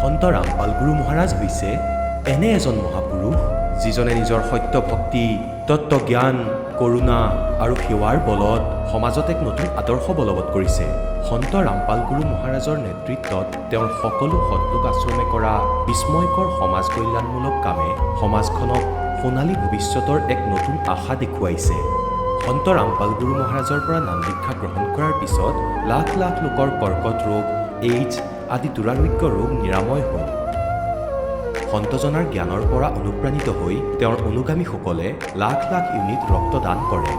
সন্ত ৰামপাল গুৰু মহাৰাজ হৈছে এনে এজন মহাপুৰুষ যিজনে নিজৰ সত্য ভক্তি, তত্ত্বজ্ঞান, কৰুণা আৰু সেৱাৰ বলত সমাজত এক নতুন আদৰ্শ বলবৎ কৰিছে। সন্ত ৰামপাল গুৰু মহাৰাজৰ নেতৃত্বত তেওঁৰ সকলো সৎলোক আশ্ৰমে কৰা বিস্ময়কৰ সমাজ কল্যাণমূলক কামে সমাজখনক সোণালী ভৱিষ্যতৰ এক নতুন আশা দেখুৱাইছে। সন্ত ৰামপাল গুৰু মহাৰাজৰ পৰা নাম দীক্ষা গ্ৰহণ কৰাৰ পিছত লাখ লাখ লোকৰ কৰ্কট ৰোগ, এইডছ আদি দুৰাৰোগ্য ৰোগ নিৰাময় হ'ল। সন্তজনাৰ জ্ঞানৰ পৰা অনুপ্ৰাণিত হৈ তেওঁৰ অনুগামীসকলে লাখ লাখ ইউনিট ৰক্তদান কৰে।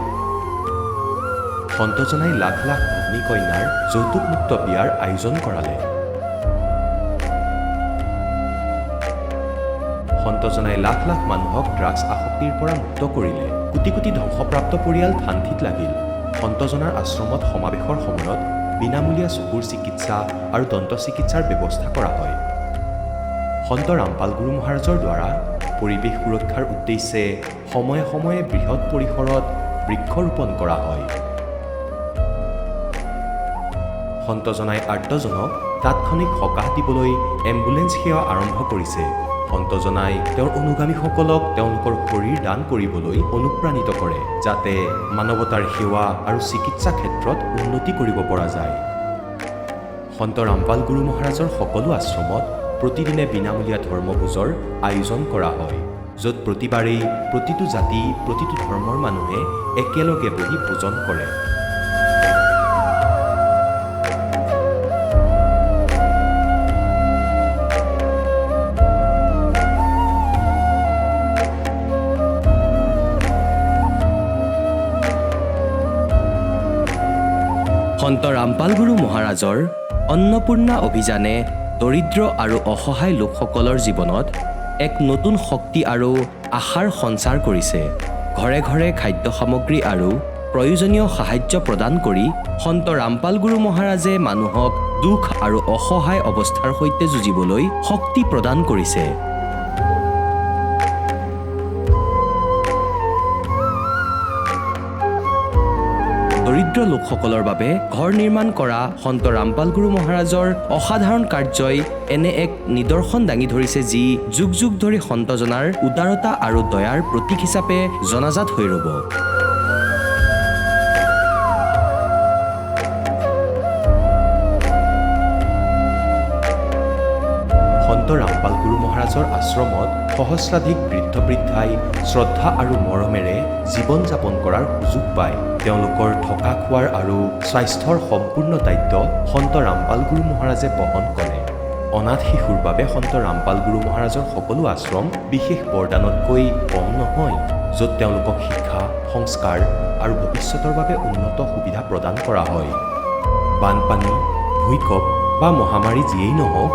সন্তজনাই লাখ লাখ ভগ্নী কন্যাৰ যৌতুকমুক্ত বিয়াৰ আয়োজন কৰালে। সন্তজনাই লাখ লাখ মানুহক ড্ৰাগছ আসক্তিৰ পৰা মুক্ত কৰিলে। কোটি কোটি ধ্বংসপ্ৰাপ্ত পৰিয়াল শান্তিত লাগিল। সন্তজনাৰ আশ্ৰমত সমাৱেশৰ সময়ত বিনামূলীয়া চকুৰ চিকিৎসা আৰু দন্ত চিকিৎসাৰ ব্যৱস্থা কৰা হয়। সন্ত ৰামপাল গুৰু মহাৰাজৰ দ্বাৰা পৰিৱেশ সুৰক্ষাৰ উদ্দেশ্যে সময়ে সময়ে বৃহৎ পৰিসৰত বৃক্ষৰোপণ কৰা হয়। সন্তজনাই আৰ্তজনক তাৎক্ষণিক সকাহ দিবলৈ এম্বুলেন্স সেৱা আৰম্ভ কৰিছে। সন্তজনাই তেওঁৰ অনুগামীসকলক তেওঁলোকৰ শৰীৰ দান কৰিবলৈ অনুপ্ৰাণিত কৰে, যাতে মানৱতাৰ সেৱা আৰু চিকিৎসা ক্ষেত্ৰত উন্নতি কৰিব পৰা যায়। সন্ত ৰামপাল গুৰু মহাৰাজৰ সকলো আশ্ৰমত প্ৰতিদিনে বিনামূলীয়া ধৰ্মভোজৰ আয়োজন কৰা হয়, য'ত প্ৰতিবাৰেই প্ৰতিটো জাতি, প্ৰতিটো ধৰ্মৰ মানুহে একেলগে বহি ভোজন কৰে। সন্ত ৰামপাল গুৰু মহাৰাজৰ অন্নপূৰ্ণা অভিযানে দৰিদ্ৰ আৰু অসহায় লোকসকলৰ জীৱনত এক নতুন শক্তি আৰু আশাৰ সঞ্চাৰ কৰিছে। ঘৰে ঘৰে খাদ্য সামগ্ৰী আৰু প্ৰয়োজনীয় সাহায্য প্ৰদান কৰি সন্ত ৰামপাল গুৰু মহাৰাজে মানুহক দুখ আৰু অসহায় অৱস্থাৰ সৈতে যুঁজিবলৈ শক্তি প্ৰদান কৰিছে। দৰিদ্ৰ লোকসকলৰ বাবে ঘৰ নিৰ্মাণ কৰা সন্ত ৰামপাল গুৰু মহাৰাজৰ অসাধাৰণ কাৰ্যই এনে এক নিদৰ্শন দাঙি ধৰিছে, যি যুগ যুগ ধৰি সন্তজনাৰ উদাৰতা আৰু দয়াৰ প্ৰতীক হিচাপে জনাজাত হৈ ৰ'ব। সন্ত ৰামপাল গুৰু মহাৰাজৰ আশ্ৰমত সহস্ৰাধিক বৃদ্ধ বৃদ্ধাই শ্ৰদ্ধা আৰু মৰমেৰে জীৱন যাপন কৰাৰ সুযোগ পায়। তেওঁলোকৰ থকা খোৱাৰ আৰু স্বাস্থ্যৰ সম্পূৰ্ণ দায়িত্ব সন্ত ৰামপাল গুৰু মহাৰাজে বহন কৰে। অনাথ শিশুৰ বাবে সন্ত ৰামপাল গুৰু মহাৰাজৰ সকলো আশ্ৰম বিশেষ বৰদানতকৈ কম নহয়, য'ত তেওঁলোকক শিক্ষা, সংস্কাৰ আৰু ভৱিষ্যতৰ বাবে উন্নত সুবিধা প্ৰদান কৰা হয়। বানপানী, ভূঁইকঁপ বা মহামাৰী যিয়েই নহওক,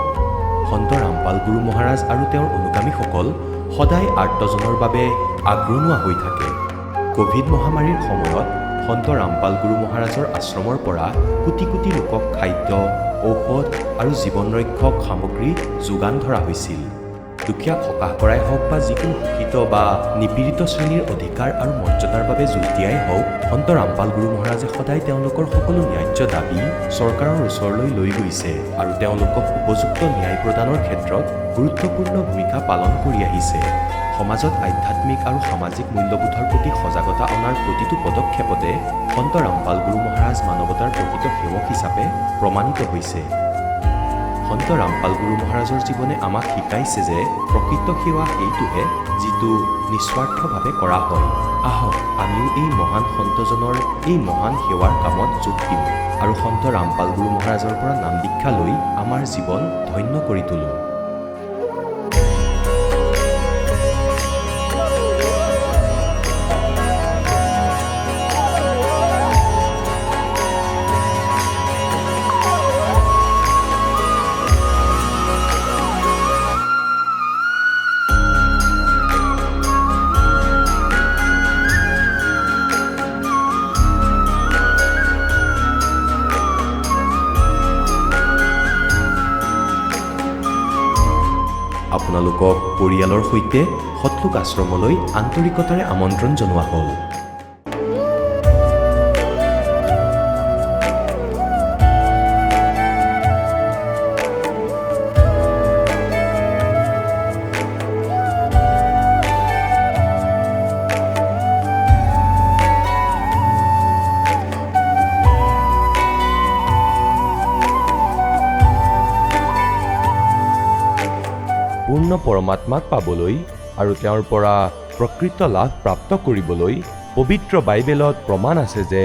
সন্ত ৰামপাল গুৰু মহাৰাজ আৰু তেওঁৰ অনুগামীসকল সদায় আৰ্তজনৰ বাবে আগৰণুৱা হৈ থাকে। ক'ভিড মহামাৰীৰ সময়ত সন্ত ৰামপাল গুৰু মহাৰাজৰ আশ্ৰমৰ পৰা কোটি কোটি লোকক খাদ্য, ঔষধ আৰু জীৱন ৰক্ষক সামগ্ৰী যোগান ধৰা হৈছিল। দুখীয়াক সকাহ কৰাই হওক বা যিকোনো শোষিত বা নিপীড়িত শ্ৰেণীৰ অধিকাৰ আৰু মৰ্যাদাৰ বাবে যুঁজ দিয়াই হওক, সন্ত ৰামপাল গুৰু মহাৰাজে সদায় তেওঁলোকৰ সকলো ন্যায্য দাবী চৰকাৰৰ ওচৰলৈ লৈ গৈছে আৰু তেওঁলোকক উপযুক্ত ন্যায় প্ৰদানৰ ক্ষেত্ৰত গুৰুত্বপূৰ্ণ ভূমিকা পালন কৰি আহিছে। সমাজত আধ্যাত্মিক আৰু সামাজিক মূল্যবোধৰ প্ৰতি সজাগতা অনাৰ প্ৰতিটো পদক্ষেপতে সন্ত ৰামপাল গুৰু মহাৰাজ মানৱতাৰ প্ৰকৃত সেৱক হিচাপে প্ৰমাণিত হৈছে। সন্ত ৰামপাল গুৰু মহাৰাজৰ জীৱনে আমাক শিকাইছে যে প্ৰকৃত সেৱা সেইটোহে যিটো নিস্বাৰ্থভাৱে কৰা হয়। আহক আমিও এই মহান সন্তজনৰ এই মহান সেৱাৰ কামত যোগ দিওঁ আৰু সন্ত ৰামপাল গুৰু মহাৰাজৰ পৰা নাম দীক্ষা লৈ আমাৰ জীৱন ধন্য কৰি তোলোঁ। আপোনালোকক পৰিয়ালৰ সৈতে সৎলোক আশ্ৰমলৈ আন্তৰিকতাৰে আমন্ত্ৰণ জনোৱা হ'ল। পূৰ্ণ পৰমাত্মাক পাবলৈ আৰু তেওঁৰ পৰা প্ৰকৃত লাভ প্ৰাপ্ত কৰিবলৈ পবিত্ৰ বাইবেলত প্ৰমাণ আছে যে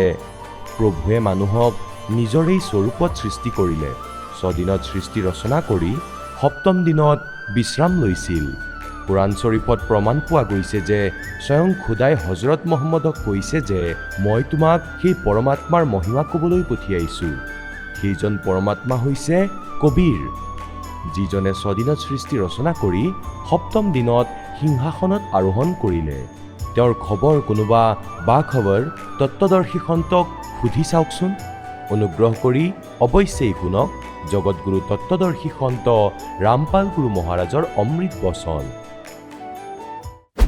প্ৰভুৱে মানুহক নিজৰেই স্বৰূপত সৃষ্টি কৰিলে, 6 দিনত সৃষ্টি ৰচনা কৰি 7ম দিনত বিশ্ৰাম লৈছিল। কোৰাণ শ্বৰীফত প্ৰমাণ পোৱা গৈছে যে স্বয়ং খোদাই হজৰত মহম্মদক কৈছে যে মই তোমাক সেই পৰমাত্মাৰ মহিমা ক'বলৈ পঠিয়াইছোঁ। সেইজন পৰমাত্মা হৈছে কবীৰ, যিজনে 6 দিনত সৃষ্টি ৰচনা কৰি 7ম দিনত সিংহাসনত আৰোহণ কৰিলে। তেওঁৰ খবৰ কোনোবা বাখবৰ তত্ত্বদৰ্শী সন্তক সুধি চাওকচোন। অনুগ্ৰহ কৰি অৱশ্যেই শুনক জগতগুৰু তত্ত্বদৰ্শী সন্ত ৰামপাল গুৰু মহাৰাজৰ অমৃত বচন।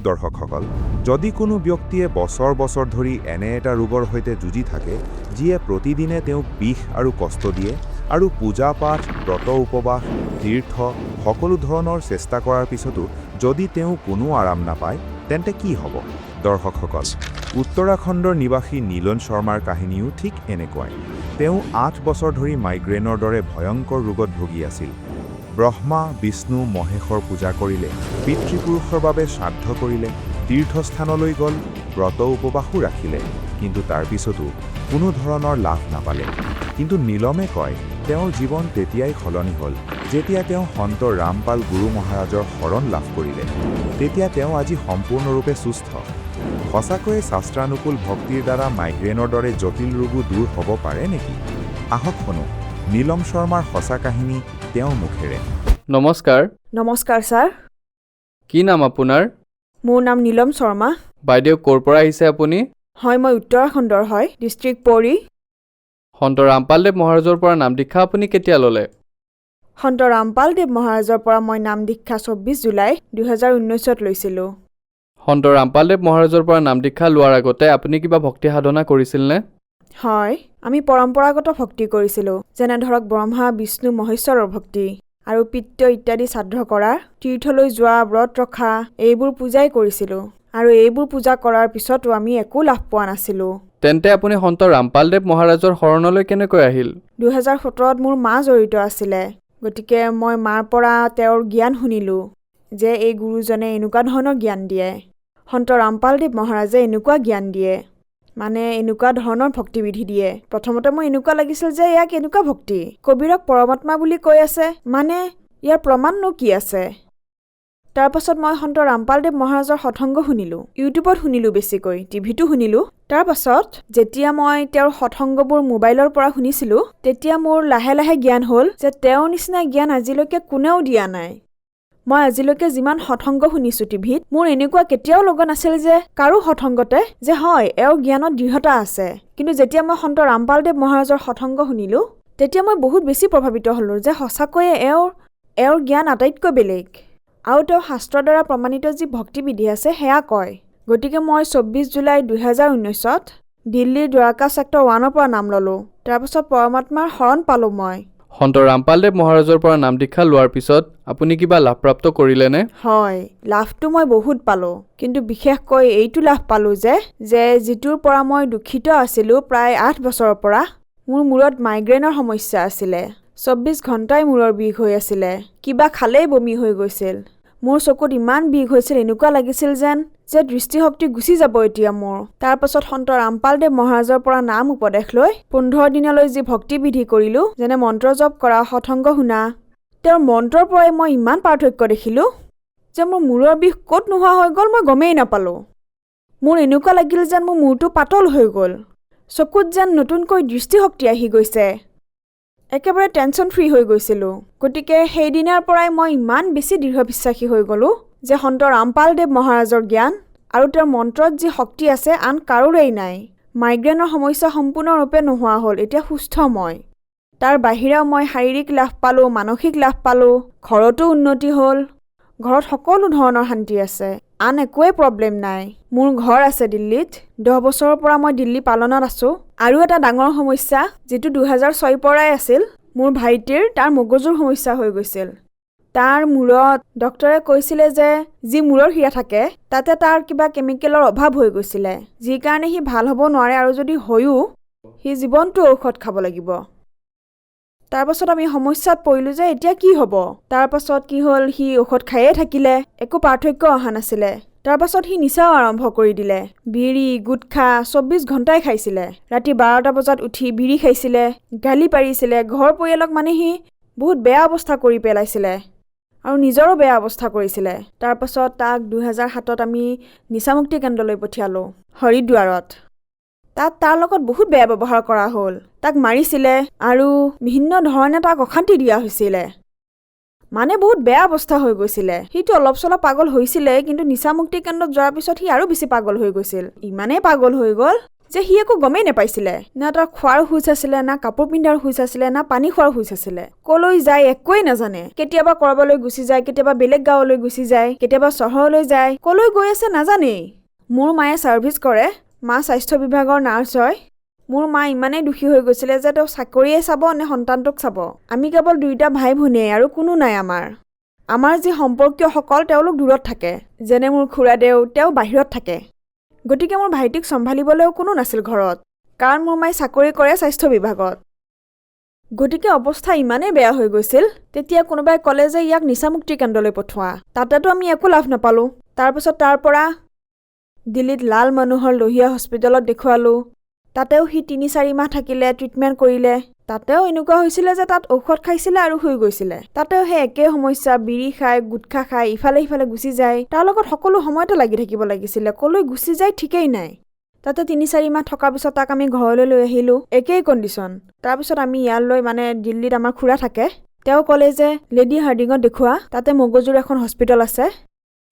দৰ্শকসকল, যদি কোনো ব্যক্তিয়ে বছৰ বছৰ ধৰি এনে এটা ৰোগৰ সৈতে যুঁজি থাকে যিয়ে প্ৰতিদিনে তেওঁক বিষ আৰু কষ্ট দিয়ে আৰু পূজা পাঠ, ব্ৰত উপবাস, তীৰ্থ সকলো ধৰণৰ চেষ্টা কৰাৰ পিছতো যদি তেওঁ কোনো আৰাম নাপায়, তেন্তে কি হ'ব? দৰ্শকসকল, উত্তৰাখণ্ডৰ নিবাসী নীলন শৰ্মাৰ কাহিনীও ঠিক এনেকুৱাই। তেওঁ 8 বছৰ ধৰি মাইগ্ৰেনৰ দৰে ভয়ংকৰ ৰোগত ভুগি আছিল। ব্ৰহ্মা, বিষ্ণু, মহেশৰ পূজা কৰিলে, পিতৃপুৰুষৰ বাবে শ্ৰাদ্ধ কৰিলে, তীৰ্থস্থানলৈ গ'ল, ব্ৰত উপবাসো ৰাখিলে, কিন্তু তাৰ পিছতো কোনো ধৰণৰ লাভ নাপালে। কিন্তু নীলমে কয় তেওঁৰ জীৱন তেতিয়াই সলনি হ'ল যেতিয়া তেওঁ সন্ত ৰামপাল গুৰু মহাৰাজৰ শৰণ লাভ কৰিলে। তেতিয়া তেওঁ আজি সম্পূৰ্ণৰূপে সুস্থ। সঁচাকৈয়ে শাস্ত্ৰানুকূল ভক্তিৰ দ্বাৰা মাইগ্ৰেনৰ দৰে জটিল ৰোগো দূৰ হ'ব পাৰে নেকি? আহক শুনো নীলম শৰ্মাৰ সঁচা কাহিনী তেওঁৰ মুখেৰে। নমস্কাৰ। নমস্কাৰ ছাৰ। কি নাম আপোনাৰ? মোৰ নাম নীলম শৰ্মা। বাইদেউ ক'ৰ পৰা আহিছে আপুনি? হয়, মই উত্তৰাখণ্ডৰ হয়, ডিষ্ট্ৰিক্ট পৌৰী। সন্ত ৰামপালদেৱ মহাৰাজৰ পৰা নাম দীক্ষা আপুনি কেতিয়া ল'লে? সন্ত ৰামপালদেৱ মহাৰাজৰ পৰা মই নাম দীক্ষা 24 জুলাই 2019ত লৈছিলোঁ। সন্ত ৰামপালদেৱ মহাৰাজৰ পৰা নাম দীক্ষা লোৱাৰ আগতে আপুনি কিবা ভক্তি সাধনা কৰিছিলনে? হয়, আমি পৰম্পৰাগত ভক্তি কৰিছিলোঁ, যেনে ধৰক ব্ৰহ্মা, বিষ্ণু, মহেশ্বৰৰ ভক্তি আৰু পিতৃ ইত্যাদি শ্ৰাদ্ধ কৰা, তীৰ্থলৈ যোৱা, ব্ৰত ৰখা, এইবোৰ পূজাই কৰিছিলোঁ। আৰু এইবোৰ পূজা কৰাৰ পিছতো আমি একো লাভ পোৱা নাছিলোঁ। তেন্তে আপুনি সন্ত ৰামপালদেৱ মহাৰাজৰ শৰণলৈ কেনেকৈ আহিল? 2017ত মোৰ মা জড়িত আছিলে, গতিকে মই মাৰ পৰা তেওঁৰ জ্ঞান শুনিলোঁ যে এই গুৰুজনে এনেকুৱা ধৰণৰ জ্ঞান দিয়ে, সন্ত ৰামপালদেৱ মহাৰাজে এনেকুৱা জ্ঞান দিয়ে, মানে এনেকুৱা ধৰণৰ ভক্তিবিধি দিয়ে। প্ৰথমতে মই এনেকুৱা লাগিছিল যে ইয়াক এনেকুৱা ভক্তি, কবিৰক পৰমাত্মা বুলি কৈ আছে, মানে ইয়াৰ প্ৰমাণনো কি আছে? তাৰ পাছত মই সন্ত ৰামপালদেৱ মহাৰাজৰ সৎসংগ শুনিলোঁ, ইউটিউবত শুনিলোঁ, বেছিকৈ টিভিতো শুনিলোঁ। তাৰ পাছত যেতিয়া মই তেওঁৰ সৎসংগবোৰ মোবাইলৰ পৰা শুনিছিলোঁ, তেতিয়া মোৰ লাহে লাহে জ্ঞান হ'ল যে তেওঁৰ নিচিনা জ্ঞান আজিলৈকে কোনেও দিয়া নাই। মই আজিলৈকে যিমান সৎসংগ শুনিছোঁ টিভিত, মোৰ এনেকুৱা কেতিয়াও লগা নাছিল যে কাৰো সৎসংগতে যে হয় এওঁৰ জ্ঞানত দৃঢ়তা আছে। কিন্তু যেতিয়া মই সন্ত ৰামপালদেৱ মহাৰাজৰ সৎসংগ শুনিলোঁ, তেতিয়া মই বহুত বেছি প্ৰভাৱিত হ'লোঁ যে সঁচাকৈয়ে এওঁৰ জ্ঞান আটাইতকৈ বেলেগ। আৰু তেওঁ শাস্ত্ৰৰ দ্বাৰা প্ৰমাণিত যি ভক্তিবিধি আছে সেয়া কয়। গতিকে মই 24 জুলাই 2019ত দিল্লীৰ দ্বাৰকা ছেক্টৰ 1ৰ পৰা নাম ল'লোঁ। তাৰপিছত পৰমাত্মাৰ শৰণ পালোঁ মই। সন্ত ৰামপালদেৱ মহাৰাজৰ পৰা নাম দীক্ষা লোৱাৰ পিছত আপুনি কিবা লাভপ্ৰাপ্ত কৰিলেনে? হয়, লাভটো মই বহুত পালোঁ, কিন্তু বিশেষকৈ এইটো লাভ পালোঁ যে যিটোৰ পৰা মই দুখিত আছিলোঁ প্ৰায় 8 বছৰৰ পৰা, মোৰ মূৰত মাইগ্ৰেনৰ সমস্যা আছিলে। 24 ঘণ্টাই মূৰৰ বিষ হৈ আছিলে, কিবা খালেই বমি হৈ গৈছিল। মোৰ চকুত ইমান বিষ হৈছিল, এনেকুৱা লাগিছিল যে দৃষ্টিশক্তি গুচি যাব এতিয়া মোৰ। তাৰ পাছত সন্ত ৰামপালদেৱ মহাৰাজৰ পৰা নাম উপদেশ লৈ 15 দিনলৈ যি ভক্তিবিধি কৰিলোঁ, যেনে মন্ত্ৰ জপ কৰা, সৎসংগ শুনা, তেওঁৰ মন্ত্ৰৰ পৰাই মই ইমান পাৰ্থক্য দেখিলোঁ যে মোৰ মূৰৰ বিষ ক'ত নোহোৱা হৈ গ'ল মই গমেই নাপালোঁ। মোৰ এনেকুৱা লাগিল যেন মোৰ মূৰটো পাতল হৈ গ'ল, চকুত যেন নতুনকৈ দৃষ্টিশক্তি আহি গৈছে, একেবাৰে টেনশ্যন ফ্ৰী হৈ গৈছিলোঁ। গতিকে সেইদিনাৰ পৰাই মই ইমান বেছি দৃঢ় বিশ্বাসী হৈ গ'লোঁ যে সন্ত ৰামপালদেৱ মহাৰাজৰ জ্ঞান আৰু তেওঁৰ মন্ত্ৰত যি শক্তি আছে আন কাৰোৰেই নাই। মাইগ্ৰেনৰ সমস্যা সম্পূৰ্ণৰূপে নোহোৱা হ'ল, এতিয়া সুস্থ মই। তাৰ বাহিৰেও মই শাৰীৰিক লাভ পালোঁ, মানসিক লাভ পালোঁ, ঘৰতো উন্নতি হ'ল, ঘৰত সকলো ধৰণৰ শান্তি আছে, আন একোৱেই প্ৰব্লেম নাই। মোৰ ঘৰ আছে দিল্লীত, 10 বছৰৰ পৰা মই দিল্লী পালনত আছোঁ। আৰু এটা ডাঙৰ সমস্যা যিটো 2006 পৰাই আছিল, মোৰ ভাইটিৰ তাৰ মগজুৰ সমস্যা হৈ গৈছিল। তাৰ মূৰত ডক্টৰে কৈছিলে যে যি মূৰৰ শিৰা থাকে তাতে তাৰ কিবা কেমিকেলৰ অভাৱ হৈ গৈছিলে, যি কাৰণে সি ভাল হ'ব নোৱাৰে, আৰু যদি হয়ো সি জীৱনটো ঔষধ খাব লাগিব। তাৰপাছত আমি সমস্যাত পৰিলোঁ যে এতিয়া কি হ'ব। তাৰপাছত কি হ'ল, সি ঔষধ খায়ে থাকিলে, একো পাৰ্থক্য অহা নাছিলে। তাৰপাছত সি নিচাও আৰম্ভ কৰি দিলে। বিড়ি গুটখা 24 ঘণ্টাই খাইছিলে। ৰাতি 12টা বজাত উঠি বিড়ি খাইছিলে, গালি পাৰিছিলে, ঘৰ পৰিয়ালক মানে সি বহুত বেয়া অৱস্থা কৰি পেলাইছিলে আৰু নিজৰো বেয়া অৱস্থা কৰিছিলে। তাৰপাছত তাক 2007ত আমি নিচামুক্তি কেন্দ্ৰলৈ পঠিয়ালোঁ, হৰিদ্বাৰত। তাত তাৰ লগত বহুত বেয়া ব্যৱহাৰ কৰা হ'ল। তাক মাৰিছিলে আৰু বিভিন্ন ধৰণে তাক অশান্তি দিয়া হৈছিলে। মানে বহুত বেয়া অৱস্থা হৈ গৈছিলে। সিটো অলপ চলপ পাগল হৈছিলে, কিন্তু নিচামুক্তি কেন্দ্ৰত যোৱাৰ পিছত সি আৰু বেছি পাগল হৈ গৈছিল। ইমানেই পাগল হৈ গ'ল যে সি একো গমেই নাপাইছিলে। না তাৰ খোৱাৰ হুঁচ আছিলে, না কাপোৰ পিন্ধাৰ হুঁচ আছিলে, না পানী খোৱাৰ হুঁচ আছিলে। কলৈ যায় একোৱেই নাজানে। কেতিয়াবা কৰবালৈ গুচি যায়, কেতিয়াবা বেলেগ গাঁৱলৈ গুচি যায়, কেতিয়াবা চহৰলৈ যায়, কলৈ গৈ আছে নাজানেই। মোৰ মায়ে ছাৰ্ভিচ কৰে, মা স্বাস্থ্য বিভাগৰ নাৰ্ছ হয়। মোৰ মা ইমানেই দুখী হৈ গৈছিলে যে তেওঁ চাকৰিয়ে চাব নে সন্তানটোক চাব। আমি কেৱল 2টা ভাই ভনীয়ে আৰু কোনো নাই আমাৰ। আমাৰ যি সম্পৰ্কীয়সকল তেওঁলোক দূৰত থাকে, যেনে মোৰ খুৰাদেউ, তেওঁ বাহিৰত থাকে। গতিকে মোৰ ভাইটিক চম্ভালিবলৈও কোনো নাছিল ঘৰত, কাৰণ মোৰ মায়ে চাকৰি কৰে স্বাস্থ্য বিভাগত। গতিকে অৱস্থা ইমানেই বেয়া হৈ গৈছিল। তেতিয়া কোনোবাই ক'লে যে ইয়াক নিচামুক্তি কেন্দ্ৰলৈ পঠোৱা। তাতেতো আমি একো লাভ নাপালোঁ। তাৰপিছত তাৰ পৰা দিল্লীত লাল মনোহৰ লোহিয়া হস্পিটেলত দেখুৱালোঁ। তাতেও সি 3-4 মাহ থাকিলে, ট্ৰিটমেণ্ট কৰিলে। তাতেও এনেকুৱা হৈছিলে যে তাত ঔষধ খাইছিলে আৰু শুই গৈছিলে। তাতেও সেই একেই সমস্যা, বিড়ি খাই, গুটখা খাই, ইফালে সিফালে গুচি যায়। তাৰ লগত সকলো সময়তে লাগি থাকিব লাগিছিলে, কলৈ গুচি যায় ঠিকেই নাই। তাতে 3-4 মাহ থকাৰ পিছত তাক আমি ঘৰলৈ লৈ আহিলোঁ, একেই কণ্ডিশ্যন। তাৰপিছত আমি ইয়ালৈ মানে দিল্লীত আমাৰ খুৰা থাকে, তেওঁ ক'লে যে লেডি হাৰ্ডিঙত দেখুওৱা, তাতে মগজুৰ এখন হস্পিটেল আছে,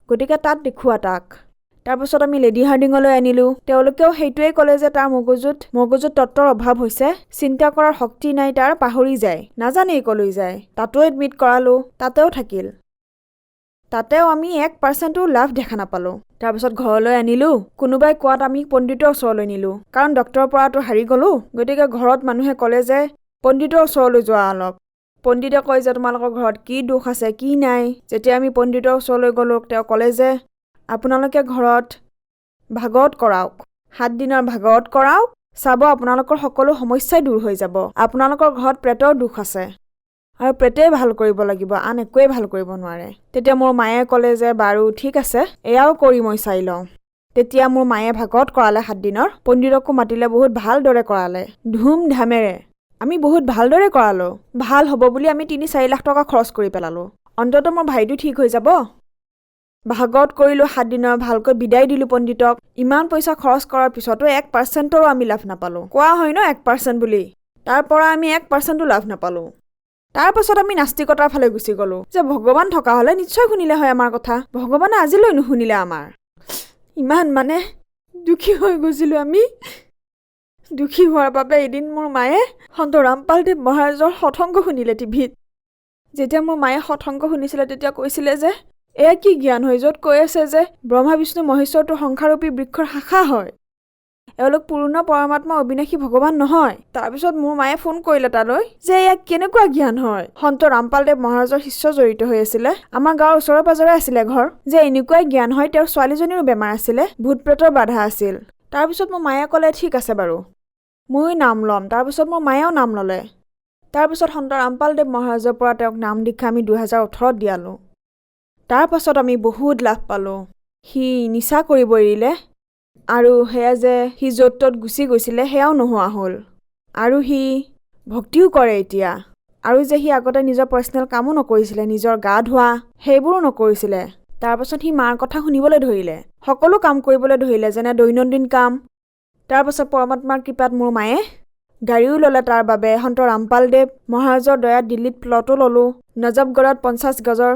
গতিকে তাত দেখুওৱা তাক। তাৰপিছত আমি লেডি হাৰ্ডিঙলৈ আনিলোঁ। তেওঁলোকেও সেইটোৱেই ক'লে যে তাৰ মগজুত তত্ত্বৰ অভাৱ হৈছে, চিন্তা কৰাৰ শক্তি নাই, তাৰ পাহৰি যায়, নাজানেই কলৈ যায়। তাতো এডমিট কৰালোঁ, তাতেও থাকিল। তাতেও আমি 1%ও লাভ দেখা নাপালোঁ। তাৰপিছত ঘৰলৈ আনিলোঁ। কোনোবাই কোৱাত আমি পণ্ডিতৰ ওচৰলৈ নিলোঁ, কাৰণ ডক্তৰৰ পৰাটো হাৰি গ'লোঁ। গতিকে ঘৰত মানুহে ক'লে যে পণ্ডিতৰ ওচৰলৈ যোৱা অলপ। পণ্ডিতে কয় যে তোমালোকৰ ঘৰত কি দোষ আছে কি নাই। যেতিয়া আমি পণ্ডিতৰ ওচৰলৈ গ'লোঁ, তেওঁ ক'লে যে আপোনালোকে ঘৰত ভাগৱত কৰাওক, 7 দিনৰ ভাগৱত কৰাওক, চাব আপোনালোকৰ সকলো সমস্যাই দূৰ হৈ যাব। আপোনালোকৰ ঘৰত পেটৰ দুখ আছে আৰু পেটেই ভাল কৰিব লাগিব, আন একোৱেই ভাল কৰিব নোৱাৰে। তেতিয়া মোৰ মায়ে ক'লে যে বাৰু ঠিক আছে, এয়াও কৰি মই চাই লওঁ। তেতিয়া মোৰ মায়ে ভাগৱত কৰালে 7 দিনৰ। পণ্ডিতকো মাতিলে, বহুত ভালদৰে কৰালে, ধুমধামেৰে। আমি বহুত ভালদৰে কৰালোঁ। ভাল হ'ব বুলি আমি 3-4 লাখ টকা খৰচ কৰি পেলালোঁ। অন্ততঃ মোৰ ভাইটো ঠিক হৈ যাব। ভাগৱত কৰিলোঁ 7 দিনৰ, ভালকৈ বিদায় দিলোঁ পণ্ডিতক। ইমান পইচা খৰচ কৰাৰ পিছতো 1%ৰো আমি লাভ নাপালোঁ। কোৱা হয় ন 1% বুলি, তাৰ পৰা আমি 1%ও লাভ নাপালোঁ। তাৰ পাছত আমি নাস্তিকতাৰ ফালে গুচি গ'লোঁ, যে ভগৱান থকা হ'লে নিশ্চয় শুনিলে হয় আমাৰ কথা। ভগৱানে আজিলৈ নুশুনিলে আমাৰ। ইমান মানে দুখী হৈ গৈছিলোঁ আমি। দুখী হোৱাৰ বাবে এদিন মোৰ মায়ে সন্ত ৰামপালদেৱ মহাৰাজৰ সৎসংগ শুনিলে টিভিত। যেতিয়া মোৰ মায়ে সৎসংগ শুনিছিলে, তেতিয়া কৈছিলে যে এয়া কি জ্ঞান হয়, য'ত কৈ আছে যে ব্ৰহ্মা বিষ্ণু মহেশ্বৰটো সংসাৰৰূপী বৃক্ষৰ শাখা হয়, এওঁলোক পূৰ্ণ পৰমাত্মা অবিনাশী ভগৱান নহয়। তাৰপিছত মোৰ মায়ে ফোন কৰিলে তালৈ যে এয়া কেনেকুৱা জ্ঞান হয়। সন্ত ৰামপালদেৱ মহাৰাজৰ শিষ্য জড়িত হৈ আছিলে, আমাৰ গাঁৱৰ ওচৰে পাজৰে আছিলে ঘৰ, যে এনেকুৱাই জ্ঞান হয়। তেওঁৰ ছোৱালীজনীৰো বেমাৰ আছিলে, ভূত প্ৰেতৰ বাধা আছিল। তাৰপিছত মোৰ মায়ে ক'লে ঠিক আছে বাৰু, ময়ো নাম ল'ম। তাৰপিছত মোৰ মায়েও নাম ল'লে। তাৰপিছত সন্ত ৰামপালদেৱ মহাৰাজৰ পৰা তেওঁক নাম দীক্ষা আমি 2018ত দিয়ালোঁ। তাৰ পাছত আমি বহুত লাভ পালোঁ। সি নিচা কৰিব এৰিলে, আৰু সেয়া যে সি য'ত ত'ত গুচি গৈছিলে সেয়াও নোহোৱা হ'ল, আৰু সি ভক্তিও কৰে এতিয়া। আৰু যে সি আগতে নিজৰ পাৰ্চনেল কামো নকৰিছিলে, নিজৰ গা ধোৱা সেইবোৰো নকৰিছিলে। তাৰপাছত সি মাৰ কথা শুনিবলৈ ধৰিলে, সকলো কাম কৰিবলৈ ধৰিলে, যেনে দৈনন্দিন কাম। তাৰপাছত পৰমাত্মাৰ কৃপাত মোৰ মায়ে গাড়ীও ল'লে তাৰ বাবে। সন্ত ৰামপালদেৱ মহাৰাজৰ দয়াত দিল্লীত প্লটো ল'লোঁ, নজফগড়ত 50 গজৰ,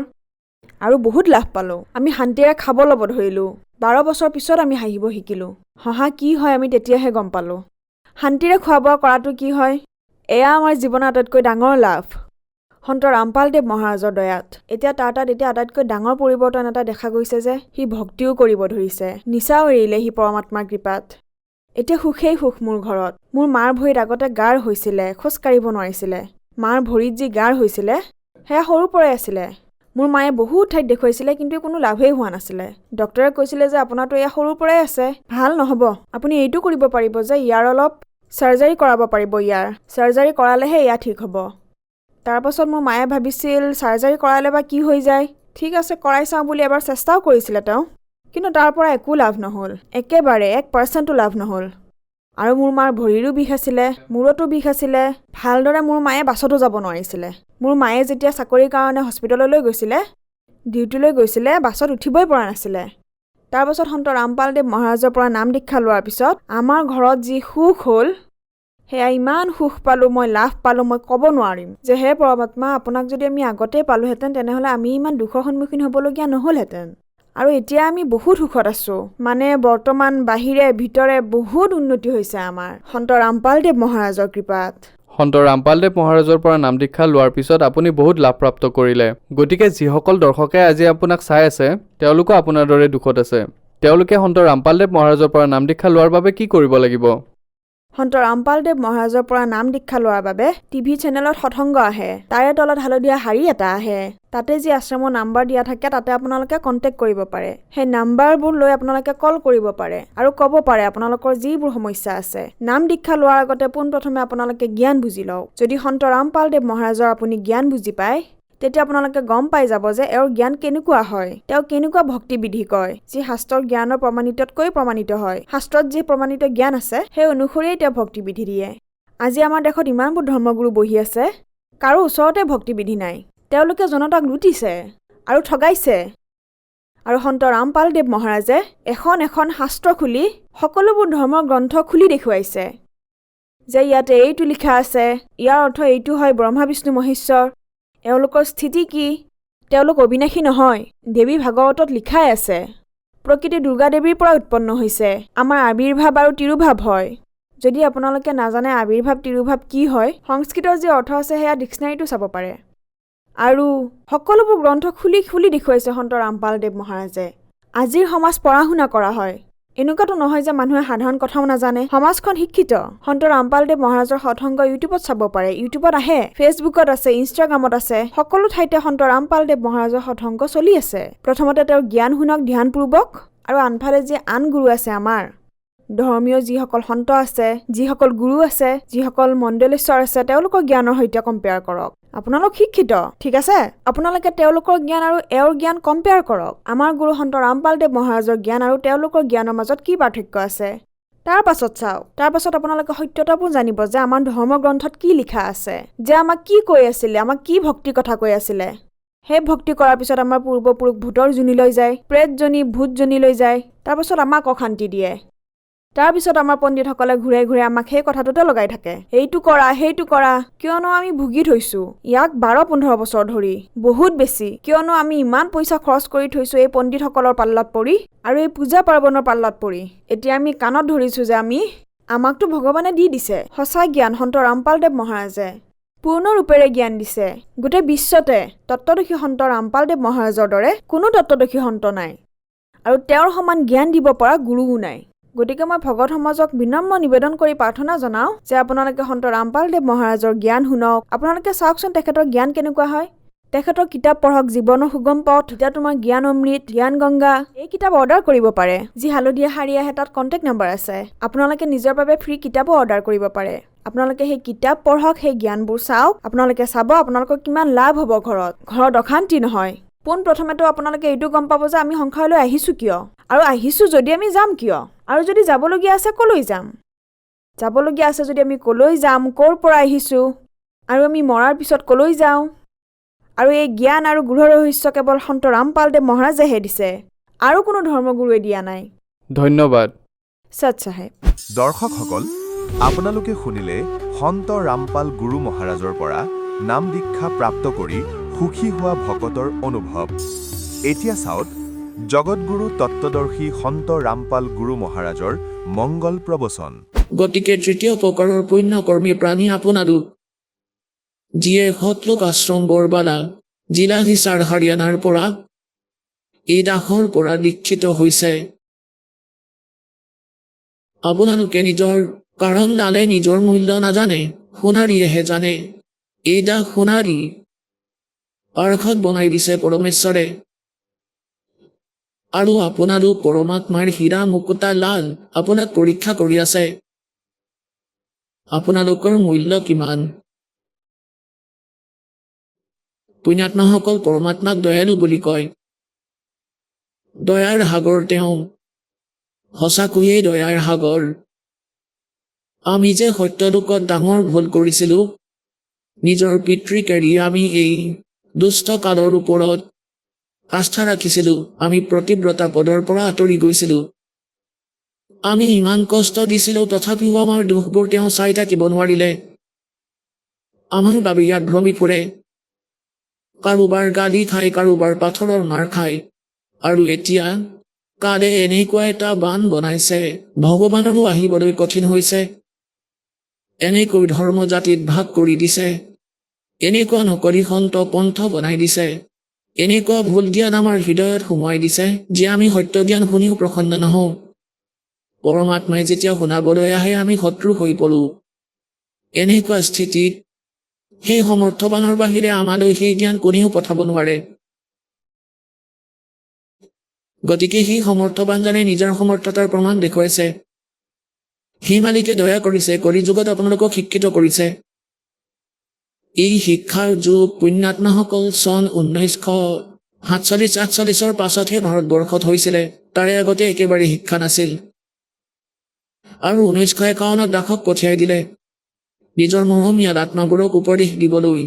আৰু বহুত লাভ পালোঁ। আমি শান্তিৰে খাব ল'ব ধৰিলোঁ। 12 বছৰ পিছত আমি হাঁহিব শিকিলোঁ। হহা কি হয় আমি তেতিয়াহে গম পালোঁ। শান্তিৰে খোৱা বোৱা কৰাটো কি হয়, এয়া আমাৰ জীৱনৰ আটাইতকৈ ডাঙৰ লাভ, সন্ত ৰামপালদেৱ মহাৰাজৰ দয়াত। এতিয়া তাৰ তাত এতিয়া আটাইতকৈ ডাঙৰ পৰিৱৰ্তন এটা দেখা গৈছে যে সি ভক্তিও কৰিব ধৰিছে, নিচাও এৰিলে সি পৰমাত্মাৰ কৃপাত। এতিয়া সুখেই সুখ মোৰ ঘৰত। মোৰ মাৰ ভৰিত আগতে গাৰ হৈছিলে, খোজ কাঢ়িব নোৱাৰিছিলে। মাৰ ভৰিত যি গাৰ হৈছিলে সেয়া সৰুৰ পৰাই আছিলে। মোৰ মায়ে বহুত ঠাইত দেখুৱাইছিলে, কিন্তু কোনো লাভেই হোৱা নাছিলে। ডক্টৰে কৈছিলে যে আপোনাৰতো এয়া সৰুৰ পৰাই আছে, ভাল নহ'ব। আপুনি এইটো কৰিব পাৰিব যে ইয়াৰ অলপ চাৰ্জাৰী কৰাব পাৰিব, ইয়াৰ চাৰ্জাৰী কৰালেহে এয়া ঠিক হ'ব। তাৰপাছত মোৰ মায়ে ভাবিছিল চাৰ্জাৰী কৰালে বা কি হৈ যায়। ঠিক আছে কৰাই চাওঁ বুলি এবাৰ চেষ্টাও কৰিছিলে তেওঁ, কিন্তু তাৰ পৰা একো লাভ নহ'ল, একেবাৰে 1% লাভ নহ'ল। আৰু মোৰ মাৰ ভৰিৰো বিষ আছিলে, মূৰতো বিষ আছিলে, ভালদৰে মোৰ মায়ে বাছতো যাব নোৱাৰিছিলে। মোৰ মায়ে যেতিয়া চাকৰিৰ কাৰণে হস্পিটেললৈ গৈছিলে, ডিউটিলৈ গৈছিলে, বাছত উঠিবই পৰা নাছিলে। তাৰপাছত সন্ত ৰামপালদেৱ মহাৰাজৰ পৰা নাম দীক্ষা লোৱাৰ পিছত আমাৰ ঘৰত যি সুখ হ'ল, সেয়া ইমান সুখ পালোঁ, মই লাভ পালোঁ, মই ক'ব নোৱাৰিম যে হে পৰমাত্মা, আপোনাক যদি আমি আগতেই পালোহেঁতেন তেনেহ'লে আমি ইমান দুখৰ সন্মুখীন হ'বলগীয়া নহ'লহেঁতেন। আৰু এতিয়া আমি বহুত সুখত আছোঁ, মানে বৰ্তমান বাহিৰে ভিতৰে বহুত উন্নতি হৈছে আমাৰ সন্ত ৰামপালদেৱ মহাৰাজৰ কৃপাত। সন্ত ৰামপালদেৱ মহাৰাজৰ পৰা নাম দীক্ষা লোৱাৰ পিছত আপুনি বহুত লাভপ্ৰাপ্ত কৰিলে। গতিকে যিসকল দৰ্শকে আজি আপোনাক চাই আছে তেওঁলোকো আপোনাৰ দৰে দুখত আছে। তেওঁলোকে সন্ত ৰামপালদেৱ মহাৰাজৰ পৰা নাম দীক্ষা লোৱাৰ বাবে কি কৰিব লাগিব? সন্ত ৰামপালদেৱ মহাৰাজৰ পৰা নাম দীক্ষা লোৱাৰ বাবে টিভি চেনেলত সৎসংগ আহে, তাৰে তলত হালধীয়া শাৰী এটা আহে, তাতে যি আশ্ৰমৰ নাম্বাৰ দিয়া থাকে তাতে আপোনালোকে কণ্টেক্ট কৰিব পাৰে। সেই নাম্বাৰবোৰ লৈ আপোনালোকে কল কৰিব পাৰে আৰু ক'ব পাৰে আপোনালোকৰ যিবোৰ সমস্যা আছে। নাম দীক্ষা লোৱাৰ আগতে পোনপ্ৰথমে আপোনালোকে জ্ঞান বুজি লওক। যদি সন্ত ৰামপালদেৱ মহাৰাজৰ আপুনি জ্ঞান বুজি পায়, তেতিয়া আপোনালোকে গম পাই যাব যে এওঁৰ জ্ঞান কেনেকুৱা হয়, তেওঁ কেনেকুৱা ভক্তি বিধি কয়, যি শাস্ত্ৰৰ জ্ঞানৰ প্ৰমাণিততকৈ প্ৰমাণিত হয়। শাস্ত্ৰত যি প্ৰমাণিত জ্ঞান আছে সেই অনুসৰিয়েই তেওঁ ভক্তি বিধি দিয়ে। আজি আমাৰ দেশত ইমানবোৰ ধৰ্মগুৰু বহি আছে, কাৰো ওচৰতে ভক্তি বিধি নাই। তেওঁলোকে জনতাক লুটিছে আৰু ঠগাইছে। আৰু সন্ত ৰামপালদেৱ মহাৰাজে এখন এখন শাস্ত্ৰ খুলি সকলোবোৰ ধৰ্মৰ গ্ৰন্থ খুলি দেখুৱাইছে যে ইয়াতে এইটো লিখা আছে, ইয়াৰ অৰ্থ এইটো হয়, ব্ৰহ্মা বিষ্ণু মহেশ্বৰ, এওঁলোকৰ স্থিতি কি, তেওঁলোক অবিনাশী নহয়। দেৱী ভাগৱতত লিখাই আছে প্ৰকৃতি দুৰ্গা দেৱীৰ পৰা উৎপন্ন হৈছে, আমাৰ আবিৰ্ভাৱ আৰু তিৰুভাৱ হয়। যদি আপোনালোকে নাজানে আবিৰ্ভাৱ তিৰুভাৱ কি হয়, সংস্কৃতৰ যি অৰ্থ আছে সেয়া ডিক্সনাৰীটো চাব পাৰে। আৰু সকলোবোৰ গ্ৰন্থ খুলি খুলি দেখুৱাইছে সন্ত ৰামপালদেৱ মহাৰাজে। আজিৰ সমাজ পঢ়া শুনা কৰা হয়, এনেকুৱাতো নহয় যে মানুহে সাধাৰণ কথাও নাজানে। সমাজখন শিক্ষিত। সন্ত ৰামপালদেৱ মহাৰাজৰ সৎসংগ ইউটিউবত চাব পাৰে, ইউটিউবত আহে, ফেচবুকত আছে, ইনষ্টাগ্ৰামত আছে, সকলো ঠাইতে সন্ত ৰামপালদেৱ মহাৰাজৰ সৎসংগ চলি আছে। প্ৰথমতে তেওঁৰ জ্ঞান শুনক ধ্যানপূৰ্বক, আৰু আনফালে যি আন গুৰু আছে আমাৰ ধৰ্মীয় যিসকল সন্ত আছে, যিসকল গুৰু আছে, যিসকল মণ্ডলেশ্বৰ আছে, তেওঁলোকৰ জ্ঞানৰ সৈতে কম্পেয়াৰ কৰক। আপোনালোক শিক্ষিত, ঠিক আছে, আপোনালোকে তেওঁলোকৰ জ্ঞান আৰু এওঁৰ জ্ঞান কম্পেয়াৰ কৰক। আমাৰ গুৰু সন্ত ৰামপালদেৱ মহাৰাজৰ জ্ঞান আৰু তেওঁলোকৰ জ্ঞানৰ মাজত কি পাৰ্থক্য আছে তাৰ পাছত চাওক। তাৰ পাছত আপোনালোকে সত্যতাবোৰ জানিব যে আমাৰ ধৰ্মগ্ৰন্থত কি লিখা আছে, যে আমাক কি কৈ আছিলে, আমাক কি ভক্তিৰ কথা কৈ আছিলে। সেই ভক্তি কৰাৰ পিছত আমাৰ পূৰ্বপুৰুষ ভূতৰ জুনিলৈ যায়, প্ৰেতজনী ভূতজনীলৈ যায়, তাৰপাছত আমাক অশান্তি দিয়ে। তাৰপিছত আমাৰ পণ্ডিতসকলে ঘূৰাই ঘূৰাই আমাক সেই কথাটোতে লগাই থাকে, এইটো কৰা সেইটো কৰা, কিয়নো আমি ভুগি থৈছো ইয়াক 12-15 বছৰ ধৰি, বহুত বেছি। কিয়নো আমি ইমান পইচা খৰচ কৰি থৈছো এই পণ্ডিতসকলৰ পাল্লাত পৰি আৰু এই পূজা পাৰ্বণৰ পাল্লাত পৰি। এতিয়া আমি কাণত ধৰিছো যে আমাকতো ভগৱানে দি দিছে সঁচা জ্ঞান। সন্ত ৰামপালদেৱ মহাৰাজে পূৰ্ণৰূপেৰে জ্ঞান দিছে। গোটেই বিশ্বতে তত্ত্বদৰ্শী সন্ত ৰামপালদেৱ মহাৰাজৰ দৰে কোনো তত্ত্বদৰ্শী সন্ত নাই, আৰু তেওঁৰ সমান জ্ঞান দিব পৰা গুৰুও নাই। গতিকে মই ভগত সমাজক বিনম্ৰ নিবেদন কৰি প্ৰাৰ্থনা জনাওঁ যে আপোনালোকে সন্ত ৰামপালদেৱ মহাৰাজৰ জ্ঞান শুনক। আপোনালোকে চাওকচোন তেখেতৰ জ্ঞান কেনেকুৱা হয়। তেখেতৰ কিতাপ পঢ়ক, জীৱনৰ সুগম পথ, এতিয়া তোমাৰ জ্ঞান অমৃত, জ্ঞান গংগা, এই কিতাপ অৰ্ডাৰ কৰিব পাৰে। যি হালধীয়া শাৰী আহে তাত কণ্টেক্ট নম্বৰ আছে। আপোনালোকে নিজৰ বাবে ফ্ৰী কিতাপো অৰ্ডাৰ কৰিব পাৰে। আপোনালোকে সেই কিতাপ পঢ়ক, সেই জ্ঞানবোৰ চাওক। আপোনালোকে চাব আপোনালোকৰ কিমান লাভ হ'ব। ঘৰত অশান্তি নহয়। পোনপ্ৰথমেতো আপোনালোকে এইটো গম পাব যে আমি সংসাৰলৈ আহিছোঁ কিয়, আৰু আহিছোঁ যদি আমি যাম কিয়, আৰু যদি যাবলগীয়া আছে কলৈ যাম। যাবলগীয়া আছে যদি আমি কলৈ যাম, ক'ৰ পৰা আহিছোঁ, আৰু আমি মৰাৰ পিছত কলৈ যাওঁ। আৰু এই জ্ঞান আৰু গৃহ ৰহস্য কেৱল সন্ত ৰামপালদেৱ মহাৰাজেহে দিছে, আৰু কোনো ধৰ্মগুৰুৱে দিয়া নাই। ধন্যবাদ। সৎ চাহেব। দৰ্শকসকল, আপোনালোকে শুনিলে সন্ত ৰামপাল গুৰু মহাৰাজৰ পৰা নাম দীক্ষা প্ৰাপ্ত কৰি সুখী হোৱা ভকতৰ অনুভৱ। এতিয়া চাওক জগতগুৰু তত্ত্বদৰ্শী সন্ত ৰামপাল গুৰু মহাৰাজৰ মংগল প্ৰবচন। গতিকে তৃতীয় প্ৰকাৰৰ পুণ্যকৰ্মী প্ৰাণী আপোনালোক, যিয়ে সতলোক আশ্ৰম বৰবালা জিলা হিছাৰ হাৰিয়ানাৰ পৰা এই দাসৰ পৰা দীক্ষিত হৈছে। আপোনালোকে নিজৰ কাৰণ দালে নিজৰ মূল্য নাজানে, সোণাৰীয়েহে জানে। এই দাস সোণাৰী পাৰ্ঘত বনাই দিছে পৰমেশ্বৰে, আৰু আপোনালোক পৰমাত্মাৰ হীৰা মুকুতা লাল আপোনাক পৰীক্ষা কৰি আছে। আপোনালোকৰ মূল্য কিমান? পুণ্যাত্মাসকল পৰমাত্মাক দয়ালু বুলি কয়। দয়াৰ সাগৰ তেওঁ, সঁচাকৈয়ে দয়াৰ সাগৰ। আমি যে সত্যলোকত ডাঙৰ ভুল কৰিছিলোঁ, নিজৰ পিতৃক এৰি আমি এই দুষ্ট কালৰ ওপৰত আস্থা ৰাখিছিলোঁ, আমি প্ৰতিব্ৰতা পদৰ পৰা আঁতৰি গৈছিলোঁ। আমি ইমান কষ্ট দিছিলোঁ, তথাপিও আমাৰ দুখবোৰ তেওঁ চাই থাকিব নোৱাৰিলে। আমাৰ বাবে ইয়াত ভ্ৰমি ফুৰে, কাৰোবাৰ গালি খায়, কাৰোবাৰ পাথৰৰ মাৰ খায়, আৰু এতিয়া কালে এনেকুৱা এটা বান বনাইছে, ভগৱানৰো আহিবলৈ কঠিন হৈছে। এনেকৈ ধৰ্ম জাতিত ভাগ কৰি দিছে, এনেকুৱা নকৰি সন্ত পন্থ বনাই দিছে, এনেকুৱা ভুল জ্ঞান আমাৰ হৃদয়ত সোমোৱাই দিছে যে আমি সত্য জ্ঞান শুনিও প্ৰসন্ন নহওঁ। পৰমাত্মাই যেতিয়া শুনাবলৈ আহে আমি শত্ৰু হৈ পৰোঁ। এনেকুৱা স্থিতিত সেই সমৰ্থবানৰ বাহিৰে আমালৈ সেই জ্ঞান কোনেও পঠাব নোৱাৰে। গতিকে সেই সমৰ্থবানজনে নিজৰ সমৰ্থতাৰ প্ৰমাণ দেখুৱাইছে। সেই মালিকে দয়া কৰিছে, কলিযুগত আপোনালোকক শিক্ষিত কৰিছে। এই শিক্ষাৰ যুগ পুণ্যাত্মাসকল চন 1947-48 পাছতহে ভাৰতবৰ্ষত হৈছিলে, তাৰে আগতে একেবাৰে শিক্ষা নাছিল। আৰু 1951 দাসক পঠিয়াই দিলে নিজৰ মৰমীয়াল আত্মাবোৰক উপদেশ দিবলৈ।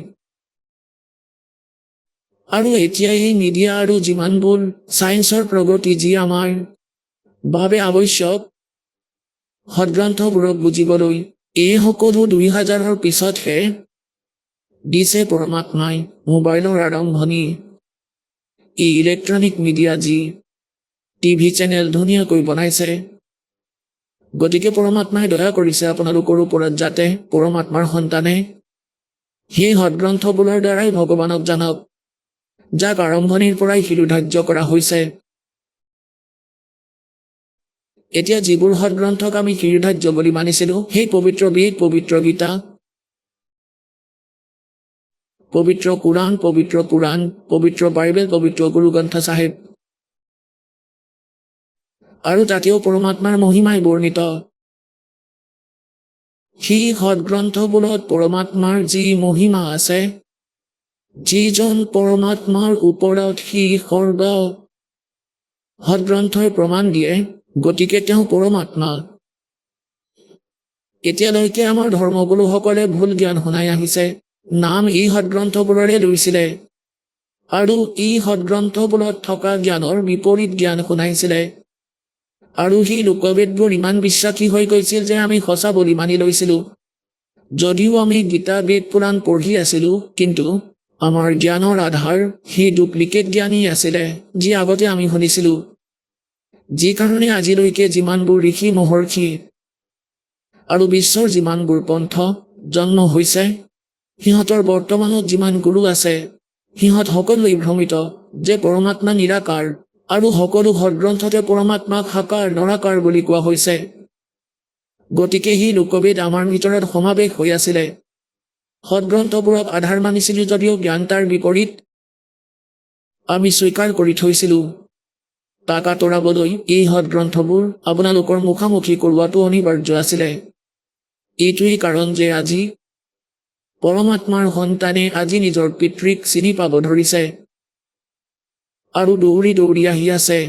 আৰু এতিয়া এই মিডিয়া আৰু যিমানবোৰ ছায়েন্সৰ প্ৰগতি যি আমাৰ বাবে আৱশ্যক, সদগ্ৰন্থবোৰক বুজিবলৈ, এই সকলো 2000ৰ পিছতহে দিছে পৰমাত্মাই। মোবাইলৰ আৰম্ভণি, এই ইলেক্ট্ৰনিক মিডিয়া যি টিভি চেনেল ধুনীয়াকৈ বনাইছে। গতিকে পৰমাত্মাই দয়া কৰিছে আপোনালোকৰ ওপৰত, যাতে পৰমাত্মাৰ সন্তানে সেই সদগ্ৰন্থবোৰৰ দ্বাৰাই ভগৱানক জানক, যাক আৰম্ভণিৰ পৰাই শিৰোধাৰ্য কৰা হৈছে। এতিয়া যিবোৰ সদগ্ৰন্থক আমি শিৰোধাৰ্য বুলি মানিছিলোঁ, সেই পবিত্ৰ বেদ, পবিত্ৰ গীতা, পবিত্ৰ কুৰাণ, পবিত্ৰ বাইবেল, পবিত্ৰ গুৰু গ্ৰন্থ চাহেব, আৰু তাতেও পৰমাত্মাৰ মহিমাই বৰ্ণিত। সেই সদগ্ৰন্থবোৰত পৰমাত্মাৰ যি মহিমা আছে, যিজন পৰমাত্মাৰ ওপৰত সেই সৰ্ব সদগ্ৰন্থই প্ৰমাণ দিয়ে, গতিকে তেওঁ পৰমাত্মা। এতিয়ালৈকে আমাৰ ধৰ্মগুৰুসকলে ভুল জ্ঞান শুনাই আহিছে, নাম এই সদগ্ৰন্থবোৰৰে লৈছিলে, আৰু এই সদগ্ৰন্থবোৰত থকা জ্ঞানৰ বিপৰীত জ্ঞান শুনাইছিলে। আৰু সেই লোকবেদবোৰ ইমান বিশ্বাসী হৈ গৈছিল যে আমি সঁচা বুলি মানি লৈছিলোঁ। যদিও আমি গীতা, বেদ, পুৰাণ পঢ়ি আছিলোঁ, কিন্তু আমাৰ জ্ঞানৰ আধাৰ সেই ডুপ্লিকেট জ্ঞানেই আছিলে যি আগতে আমি শুনিছিলোঁ। যি কাৰণে আজিলৈকে যিমানবোৰ ঋষি, মহৰ্ষি আৰু বিশ্বৰ যিমানবোৰ পন্থ জন্ম হৈছে, সিহঁতৰ বৰ্তমানত যিমান গুৰু আছে, সিহঁত সকলোৱে ভ্ৰমিত যে পৰমাত্মা নিৰাকাৰ, আৰু সকলো সদগ্ৰন্থতে পৰমাত্মাক সাকাৰ, নৰাকাৰ বুলি কোৱা হৈছে। গতিকে সেই লোকবেদ আমাৰ ভিতৰত সমাৱেশ হৈ আছিলে। সদগ্ৰন্থবোৰক আধাৰ মানিছিলোঁ যদিও জ্ঞান তাৰ বিপৰীত আমি স্বীকাৰ কৰি থৈছিলোঁ। তাক আঁতৰাবলৈ এই সদগ্ৰন্থবোৰ আপোনালোকৰ মুখামুখি কৰোৱাটো অনিবাৰ্য আছিলে। এইটোৱেই কাৰণ যে আজি পৰমাত্মাৰ সন্তানে আজি নিজৰ পিতৃক চিনি পাব ধৰিছে, আৰু দৌৰি দৌৰি আহি আছে,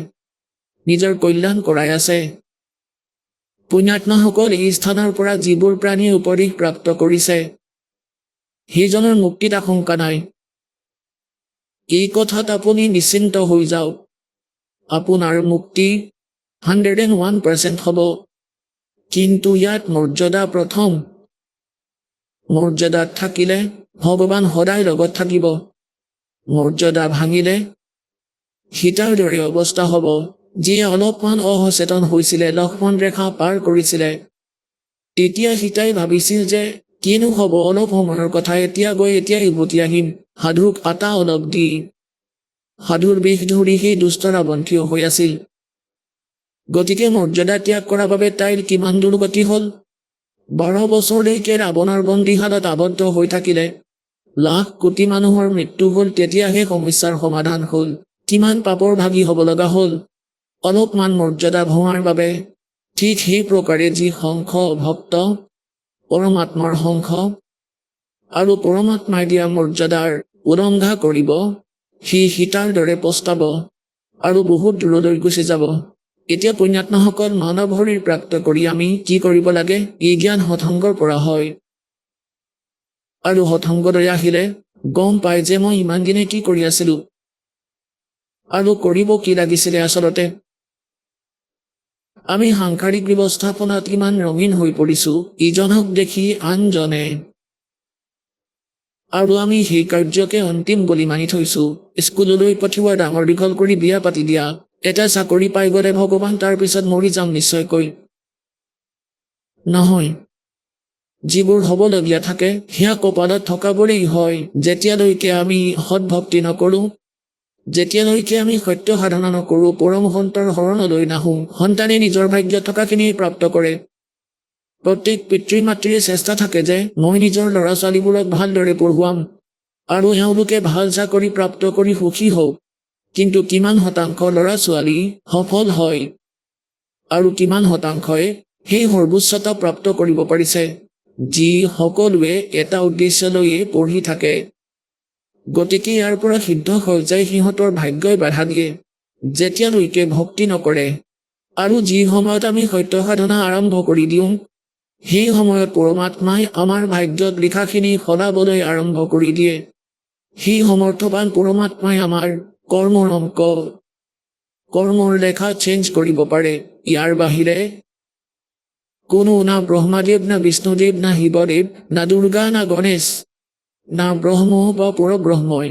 নিজৰ কল্যাণ কৰাই আছে। পুণ্যাত্মাসকল এই স্থানৰ পৰা যিবোৰ প্ৰাণীয়ে উপদেশ প্ৰাপ্ত কৰিছে, সেইজনৰ মুক্তিত আশংকা নাই। এই কথাত আপুনি নিশ্চিন্ত হৈ যাওক, আপোনাৰ মুক্তি 101% হ'ব। কিন্তু ইয়াত মৰ্যাদা প্ৰথম। মৰ্যাদাত থাকিলে ভগৱান সদায় লগত থাকিব। মৰ্যাদা ভাঙিলে সীতাৰ দৰে অৱস্থা হ'ব, যিয়ে অলপমান অসচেতন হৈছিলে, লক্ষ্মণ ৰেখা পাৰ কৰিছিলে। তেতিয়া সীতাই ভাবিছিল যে কিনো হ'ব, অলপ সময়ৰ কথা, এতিয়া গৈ এতিয়াই উভতি আহিম। সাধুক আটা অলপ দি সাধুৰ বিষ ধৰি সেই দুষ্ট ৰাৱণ থিয় হৈ আছিল। গতিকে মৰ্যাদা ত্যাগ কৰাৰ বাবে তাইৰ কিমান দুৰ্গতি হ'ল। 12 বছৰলৈকে ৰাৱণৰ বন্দীশালত আবদ্ধ হৈ থাকিলে। লাখ কোটি মানুহৰ মৃত্যু হ'ল, তেতিয়াহে সমস্যাৰ সমাধান হ'ল। কিমান পাপৰ ভাগী হ'ব লগা হ'ল অলপমান মৰ্যাদা ভঙাৰ বাবে। ঠিক সেই প্ৰকাৰে যি শংখ ভক্ত পৰমাত্মাৰ শংখ আৰু পৰমাত্মাই দিয়া মৰ্যাদাৰ উলংঘা কৰিব, সি সীতাৰ দৰে পস্তাব আৰু বহুত দূৰলৈ গুচি যাব। এতিয়া পুণ্যাত্মাসকল মানৱ শৰীৰ প্ৰাপ্ত কৰি আমি কি কৰিব লাগে? এই জ্ঞান সৎসংগৰ পৰা হয়। আৰু সৎসংগলৈ আহিলে গম পায় যে মই ইমান দিনে কি কৰি আছিলো আৰু কৰিব কি লাগিছিলে আচলতে। আমি সাংসাৰিক ব্যৱস্থাপনাত ইমান ৰঙীন হৈ পৰিছো, ইজনক দেখি আনজনে, আৰু আমি সেই কাৰ্যকে অন্তিম বুলি মানি থৈছো। স্কুললৈ পঠিওৱা, ডাঙৰ দীঘল কৰি বিয়া পাতি দিয়া, এটা চাকৰি পাই গ'লে ভগৱান তাৰ পিছত মৰি যাম নিশ্চয়কৈ। নহয়, যিবোৰ হ'বলগীয়া থাকে সেয়া কপালত থকাবোৰেই হয়। যেতিয়ালৈকে আমি সৎভক্তি নকৰোঁ, যেতিয়ালৈকে আমি সত্য সাধনা নকৰোঁ, পৰম সন্তৰ শৰণলৈ নাহোঁ, সন্তানে নিজৰ ভাগ্যত থকাখিনি প্ৰাপ্ত কৰে। প্ৰত্যেক পিতৃ মাতৃৰ চেষ্টা থাকে যে মই নিজৰ ল'ৰা ছোৱালীবোৰক ভালদৰে পঢ়ুৱাম আৰু এওঁলোকে ভাল চাকৰি প্ৰাপ্ত কৰি সুখী হওক। কিন্তু কিমান শতাংশ ল'ৰা ছোৱালী সফল হয় আৰু কিমান শতাংশই সেই সৰ্বোচ্চতা প্ৰাপ্ত কৰিব পাৰিছে? যি সকলোৱে এটা উদ্দেশ্যলৈয়ে পঢ়ি থাকে। গতিকে ইয়াৰ পৰা সিদ্ধ হৈ যায় সিহঁতৰ ভাগ্যই বাধা দিয়ে যেতিয়ালৈকে ভক্তি নকৰে। আৰু যি সময়ত আমি সত্য সাধনা আৰম্ভ কৰি দিওঁ, সেই সময়ত পৰমাত্মাই আমাৰ ভাগ্যত লিখাখিনি সলাবলৈ আৰম্ভ কৰি দিয়ে। সেই সমৰ্থবান পৰমাত্মাই আমাৰ কৰ্মৰ লেখা চেঞ্জ কৰিব পাৰে। ইয়াৰ বাহিৰে কোনো না ব্ৰহ্মাদেৱ, না বিষ্ণুদেৱ, না শিৱদেৱ, না দুৰ্গা, না গণেশ, না ব্ৰহ্ম বা পৰব্ৰহ্মই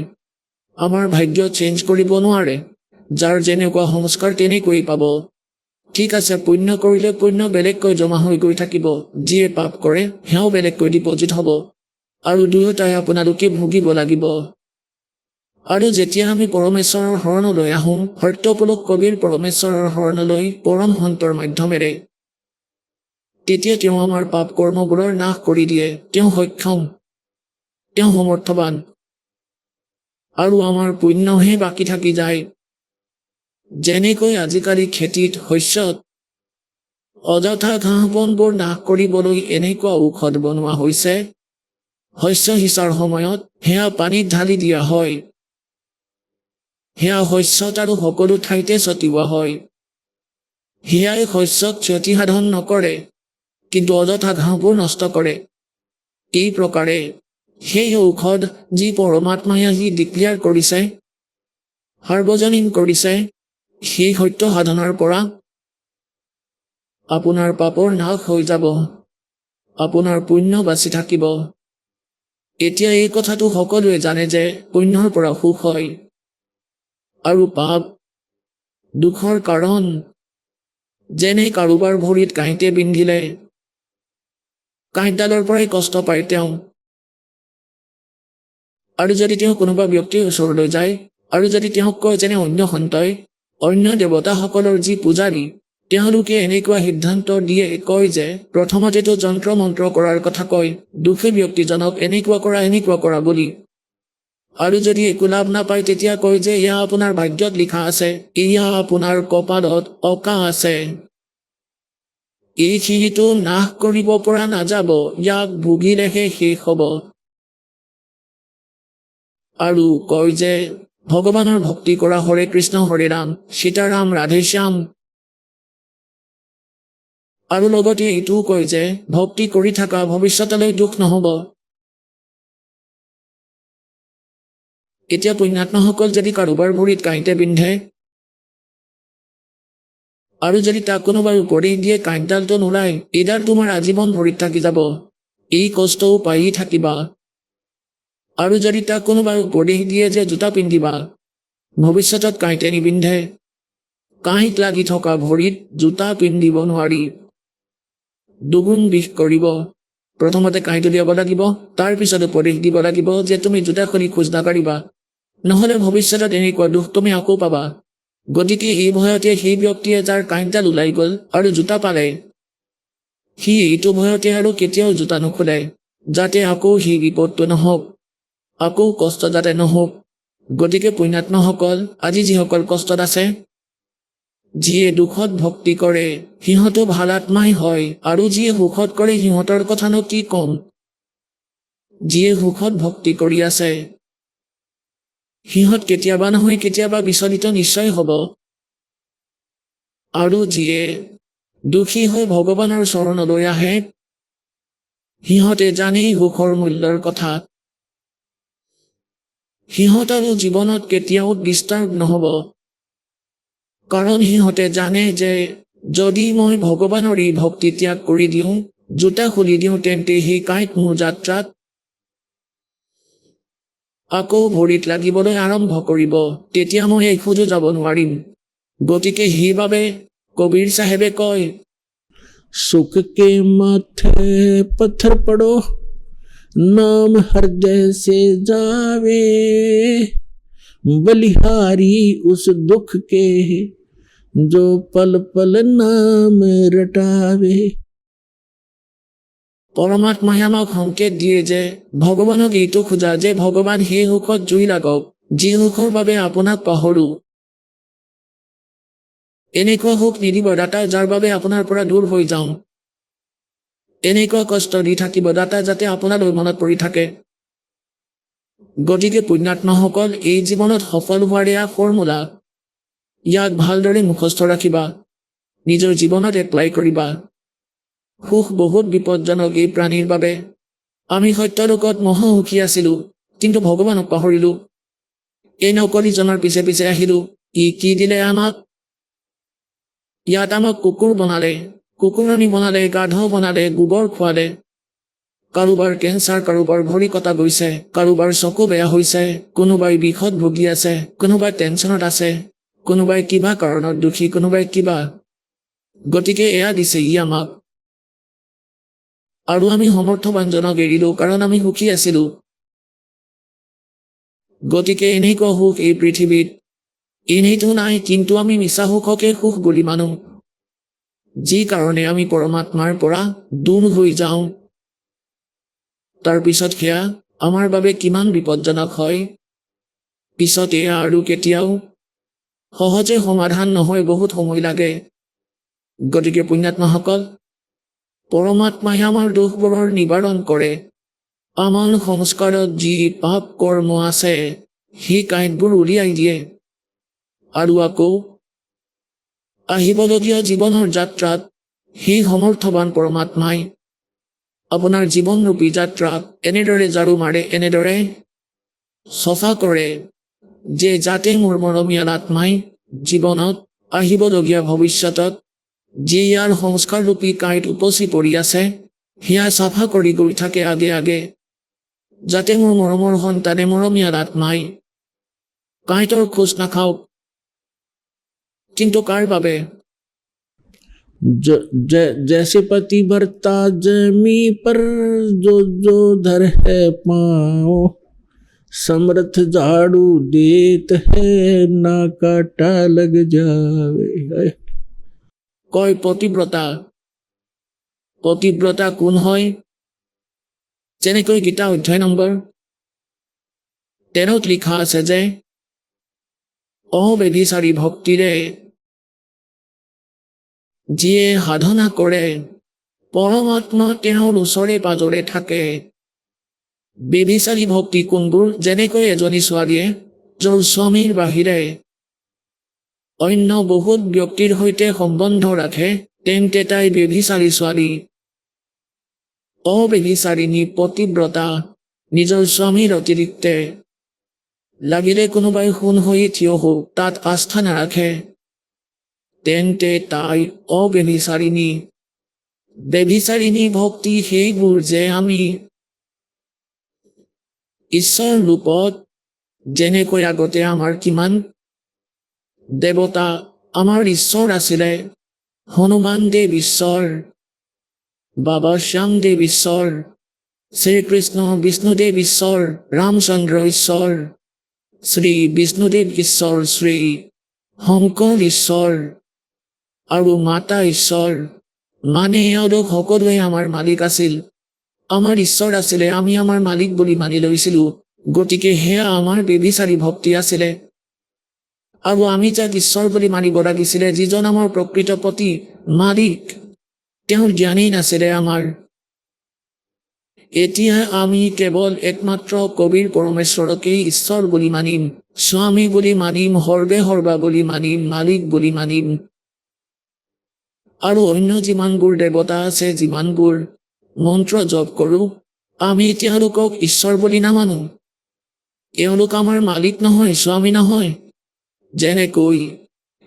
আমাৰ ভাগ্য চেঞ্জ কৰিব নোৱাৰে। যাৰ যেনেকুৱা সংস্কাৰ তেনেকৈ পাব। ঠিক আছে, পুণ্য কৰিলে পুণ্য বেলেগকৈ জমা হৈ গৈ থাকিব, যিয়ে পাপ কৰে সেয়াও বেলেগকৈ ডিপজিট হ'ব, আৰু দুয়োটাই আপোনালোকে ভুগিব লাগিব। আৰু যেতিয়া আমি পৰমেশ্বৰৰ শৰণলৈ আহোঁ, সত্যপুৰুষ কবিৰ পৰমেশ্বৰৰ শৰণলৈ পৰম সন্তৰ মাধ্যমেৰে, তেতিয়া তেওঁ আমাৰ পাপ কৰ্মবোৰৰ নাশ কৰি দিয়ে। তেওঁ সক্ষম, তেওঁ সমৰ্থবান, আৰু আমাৰ পুণ্যহে বাকী থাকি যায়। যেনেকৈ আজিকালি খেতিত, শস্যত অযথা ঘাঁহ বনবোৰ নাশ কৰিবলৈ এনেকুৱা ঔষধ বনোৱা হৈছে, শস্য সিঁচাৰ সময়ত সেয়া পানীত ঢালি দিয়া হয়, সেয়া শস্যত আৰু সকলো ঠাইতে ছটিওৱা হয়। সেয়াই শস্যক ক্ষতি সাধন নকৰে, কিন্তু অযথা ঘাঁহবোৰ নষ্ট কৰে। এই প্ৰকাৰে সেই ঔষধ যি পৰমাত্মাই আহি ডিক্লেয়াৰ কৰিছে, সাৰ্বজনীন কৰিছে, সেই সত্য সাধনাৰ পৰা আপোনাৰ পাপৰ নাশ হৈ যাব, আপোনাৰ পুণ্য বাচি থাকিব। এতিয়া এই কথাটো সকলোৱে জানে যে পুণ্যৰ পৰা সুখ হয় আৰু পাপ দুখৰ কাৰণ। যেনে কাৰোবাৰ ভৰিত কাঁইটে বিন্ধিলে কাঁইটডালৰ পৰাই কষ্ট পায় তেওঁ। আৰু যদি তেওঁ কোনোবা ব্যক্তিৰ ওচৰলৈ যায় আৰু যদি তেওঁক কয়, যেনে অন্য সন্তই, অন্য দেৱতাসকলৰ যি পূজাৰী, তেওঁলোকে এনেকুৱা সিদ্ধান্ত দিয়ে, কয় যে প্ৰথমতেতো যন্ত্ৰ মন্ত্ৰ কৰাৰ কথা কয়, দুখী ব্যক্তিজনক এনেকুৱা কৰা বুলি। আৰু যদি একো লাভ নাপায় তেতিয়া কয় যে এয়া আপোনাৰ ভাগ্যত লিখা আছে, এয়া আপোনাৰ কপালত অঁকা আছে, এইখিনিতো নাশ কৰিব পৰা নাযাব, ইয়াক ভুগিলেহে শেষ হ'ব। আৰু কয় যে ভগৱানৰ ভক্তি কৰা, হৰে কৃষ্ণ হৰে ৰাম, সীতাৰাম ৰাধে শ্যাম। আৰু লগতে এইটোও কয় যে ভক্তি কৰি থকা, ভৱিষ্যতলৈ দুখ নহ'ব। এতিয়া পুণ্যাত্মাসকল যদি কাৰোবাৰ ভৰিত কাঁইটে বিন্ধে আৰু যদি তাক কোনোবাই উপদেশ দিয়ে কাঁইটডালটো নোলাই, এইডাল তোমাৰ আজীৱন ভৰিত থাকি যাব, এই কষ্টও পায়েই থাকিবা। আৰু যদি তাক কোনোবাই উপদেশ দিয়ে যে জোতা পিন্ধিবা, ভৱিষ্যতত কাঁইটে নিবিন্ধে, কাঁইট লাগি থকা ভৰিত জোতা পিন্ধিব নোৱাৰি, দুগুণ বিষ কৰিব। প্ৰথমতে কাঁইট উলিয়াব লাগিব, তাৰ পিছত উপদেশ দিব লাগিব যে তুমি জোতা খুলি খোজ নাকাঢ়িবা, নহ'লে ভৱিষ্যতত এনেকুৱা দুখ তুমি আকৌ পাবা। গতিকে এই ভয়তে সেই ব্যক্তিয়ে যাৰ কাঁইটডাল ওলাই গ'ল আৰু জোতা পালে, সি এইটো ভয়তে আৰু কেতিয়াও জোতা নোখোলে, যাতে আকৌ সেই বিপদটো নহওক, আকৌ কষ্ট যাতে নহওক। গতিকে পুণ্যাত্মাসকল, আজি যিসকল কষ্টত আছে, যিয়ে দুখত ভক্তি কৰে সিহঁতো ভাল আত্মাই হয়, আৰু যিয়ে সুখত কৰে সিহঁতৰ কথানো কি ক'ম। যিয়ে সুখত ভক্তি কৰি আছে সিহঁত কেতিয়াবা নহয় কেতিয়াবা বিচলিত নিশ্চয় হ'ব। আৰু যিয়ে দুখী হৈ ভগৱানৰ চৰণলৈ আহে সিহঁতে জানেই সুখৰ মূল্যৰ কথা। সিহঁতৰো জীৱনত কেতিয়াও ডিষ্টাৰ্ব নহ'ব, কাৰণ সিহঁতে জানে যে যদি মই ভগৱানৰ এই ভক্তি ত্যাগ কৰি দিওঁ, জোতা খুলি দিওঁ, তেন্তে সেই কাঁইট মোৰ যাত্ৰাত আকৌ ভৰিত লাগিবলৈ আৰম্ভ কৰিব, তেতিয়া মই এই খোজো যাব নোৱাৰিম। গতিকে সেইবাবে কবিৰ চাহেবে কয়, सुख के माथे पत्थर पड़ो, नाम हृदय से जावे, बलिहारी उस दुख के जो पल पल नाम रटावे। পৰমাত্মাই আমাক সংকেত দিয়ে যে ভগৱানক এইটো খোজা যে ভগৱান সেই সুখত জুই লাগক যি সুখৰ বাবে আপোনাক পাহৰো। এনেকুৱা সুখ নিদিব দাতা যাৰ বাবে আপোনাৰ পৰা দূৰ হৈ যাওঁ। এনেকুৱা কষ্ট দি থাকিব দাতা যাতে আপোনালৈ মনত পৰি থাকে। গতিকে পুণ্যাত্মাসকল, এই জীৱনত সফল হোৱাৰ এয়া ফৰ্মুলা। ইয়াক ভালদৰে মুখস্থ ৰাখিবা, নিজৰ জীৱনত এপ্লাই কৰিবা। সুখ বহুত বিপদজনক এই প্ৰাণীৰ বাবে। আমি সত্যলোকত মহাসুখী আছিলো, কিন্তু ভগৱানক পাহৰিলো। এই নকলিজনৰ পিছে পিছে আহিলো। ই কি দিলে আমাক? ইয়াত আমাক কুকুৰ বনালে, কুকুৰণী বনালে, গাধ বনালে, গোবৰ খোৱালে। কাৰোবাৰ কেঞ্চাৰ, কাৰোবাৰ ভৰি কটা গৈছে, কাৰোবাৰ চকু বেয়া হৈছে, কোনোবাই বিষত ভুগি আছে, কোনোবাই টেনচনত আছে, কোনোবাই কিবা কাৰণত দুখী, কোনোবাই কিবা। গতিকে এয়া দিছে ই আমাক। আৰু আমি সমৰ্থবানজনক এৰিলো কাৰণ আমি সুখী আছিলো। গতিকে এনেকুৱা সুখ এই পৃথিৱীত এনেইতো নাই, কিন্তু আমি মিছা সুখকে সুখ বুলি মানো, যি কাৰণে আমি পৰমাত্মাৰ পৰা দূৰ হৈ যাওঁ। তাৰপিছত সেয়া আমাৰ বাবে কিমান বিপদজনক হয়। পিছত এয়া আৰু কেতিয়াও সহজে সমাধান নহয়, বহুত সময় লাগে। গতিকে পুণ্যাত্মাসকল, পৰমাত্মাই আমাৰ দোষবোৰৰ নিবাৰণ কৰে। আমাৰ সংস্কাৰত যি পাপ কৰ্ম আছে সেই কাঁইটবোৰ উলিয়াই দিয়ে। আৰু আকৌ আহিবলগীয়া জীৱনৰ যাত্ৰাত সেই সমৰ্থবান পৰমাত্মাই আপোনাৰ জীৱনৰূপী যাত্ৰাক এনেদৰে ঝাৰু মাৰে, এনেদৰে চফা কৰে যে যাতে মোৰ মৰমীয়াল আত্মাই জীৱনত আহিবলগীয়া ভৱিষ্যতত যি ইয়াৰ সংস্কাৰৰূপী কাঁইট উপচি পৰি আছে সেয়া চাফা কৰি গৈ থাকে আগে আগে, যাতে মোৰ মৰমৰ সন্তানে মৰমীয়াল আত্মাই কাঁইটৰ খোজ নাখাওক। কিন্তু কাৰ বাবে? जैसे पति भरता जमी पर जो जो धर है पाँव, समर्थ झाड़ू देत है ना काटा लग जावे। কয় পতিব্ৰতা। পতিব্ৰতা কোন হয়? যেনেকৈ গীতা অধ্যায় নম্বৰ 13 লিখা আছে যে অবেভিচাৰী ভক্তিৰে যিয়ে সাধনা কৰে পৰমাত্মা তেওঁৰ ওচৰে পাজৰে থাকে। বেভিচাৰী ভক্তি কোনবোৰ? যেনেকৈ এজনী ছোৱালীয়ে নিজৰ স্বামীৰ বাহিৰে অন্য বহুত ব্যক্তিৰ সৈতে সম্বন্ধ ৰাখে, তেন্তে তাই বেভিচাৰী ছোৱালী। অবেভিচাৰিণী পতিব্ৰতা নিজৰ স্বামীৰ অতিৰিক্তে লাগিলে কোনোবাই সোণ হৈ থিয় হওক তাত আস্থা নাৰাখে, তেন্তে তাই অবেভিচাৰিণী। বেভিচাৰিণী ভক্তি সেইবোৰ যে আমি ঈশ্বৰ ৰূপত, যেনেকৈ আগতে আমাৰ কিমান দেৱতা, আমাৰ ঈশ্বৰ আছিলে। হনুমান দেৱ ঈশ্বৰ, বাবা শ্যামদেৱ ঈশ্বৰ, শ্ৰীকৃষ্ণ বিষ্ণুদেৱ ঈশ্বৰ, ৰামচন্দ্ৰ ঈশ্বৰ, শ্ৰী বিষ্ণুদেৱ ঈশ্বৰ, শ্ৰী শংকৰ ঈশ্বৰ আৰু মাতা ঈশ্বৰ। মানে এওঁলোক সকলোৱে আমাৰ মালিক আছিল, আমাৰ ঈশ্বৰ আছিলে। আমি আমাৰ মালিক বুলি মানি লৈছিলো। গতিকে সেয়া আমাৰ বেভিচাৰী ভক্তি আছিলে। আৰু আমি যাক ঈশ্বৰ বুলি মানিব লাগিছিলে, যিজন আমাৰ প্ৰকৃত পতি মালিক, তেওঁৰ জ্ঞানেই নাছিলে আমাৰ। এতিয়া আমি কেৱল একমাত্ৰ কবিৰ পৰমেশ্বৰকেই ঈশ্বৰ বুলি মানিম, স্বামী বুলি মানিম, সৰ্বে সৰ্বা বুলি মানিম, মালিক বুলি মানিম। আৰু অন্য যিমানবোৰ দেৱতা আছে, যিমানবোৰ মন্ত্ৰ জপ কৰোঁ, আমি তেওঁলোকক ঈশ্বৰ বুলি নামানো। এওঁলোক আমাৰ মালিক নহয়, স্বামী নহয়। যেনেকৈ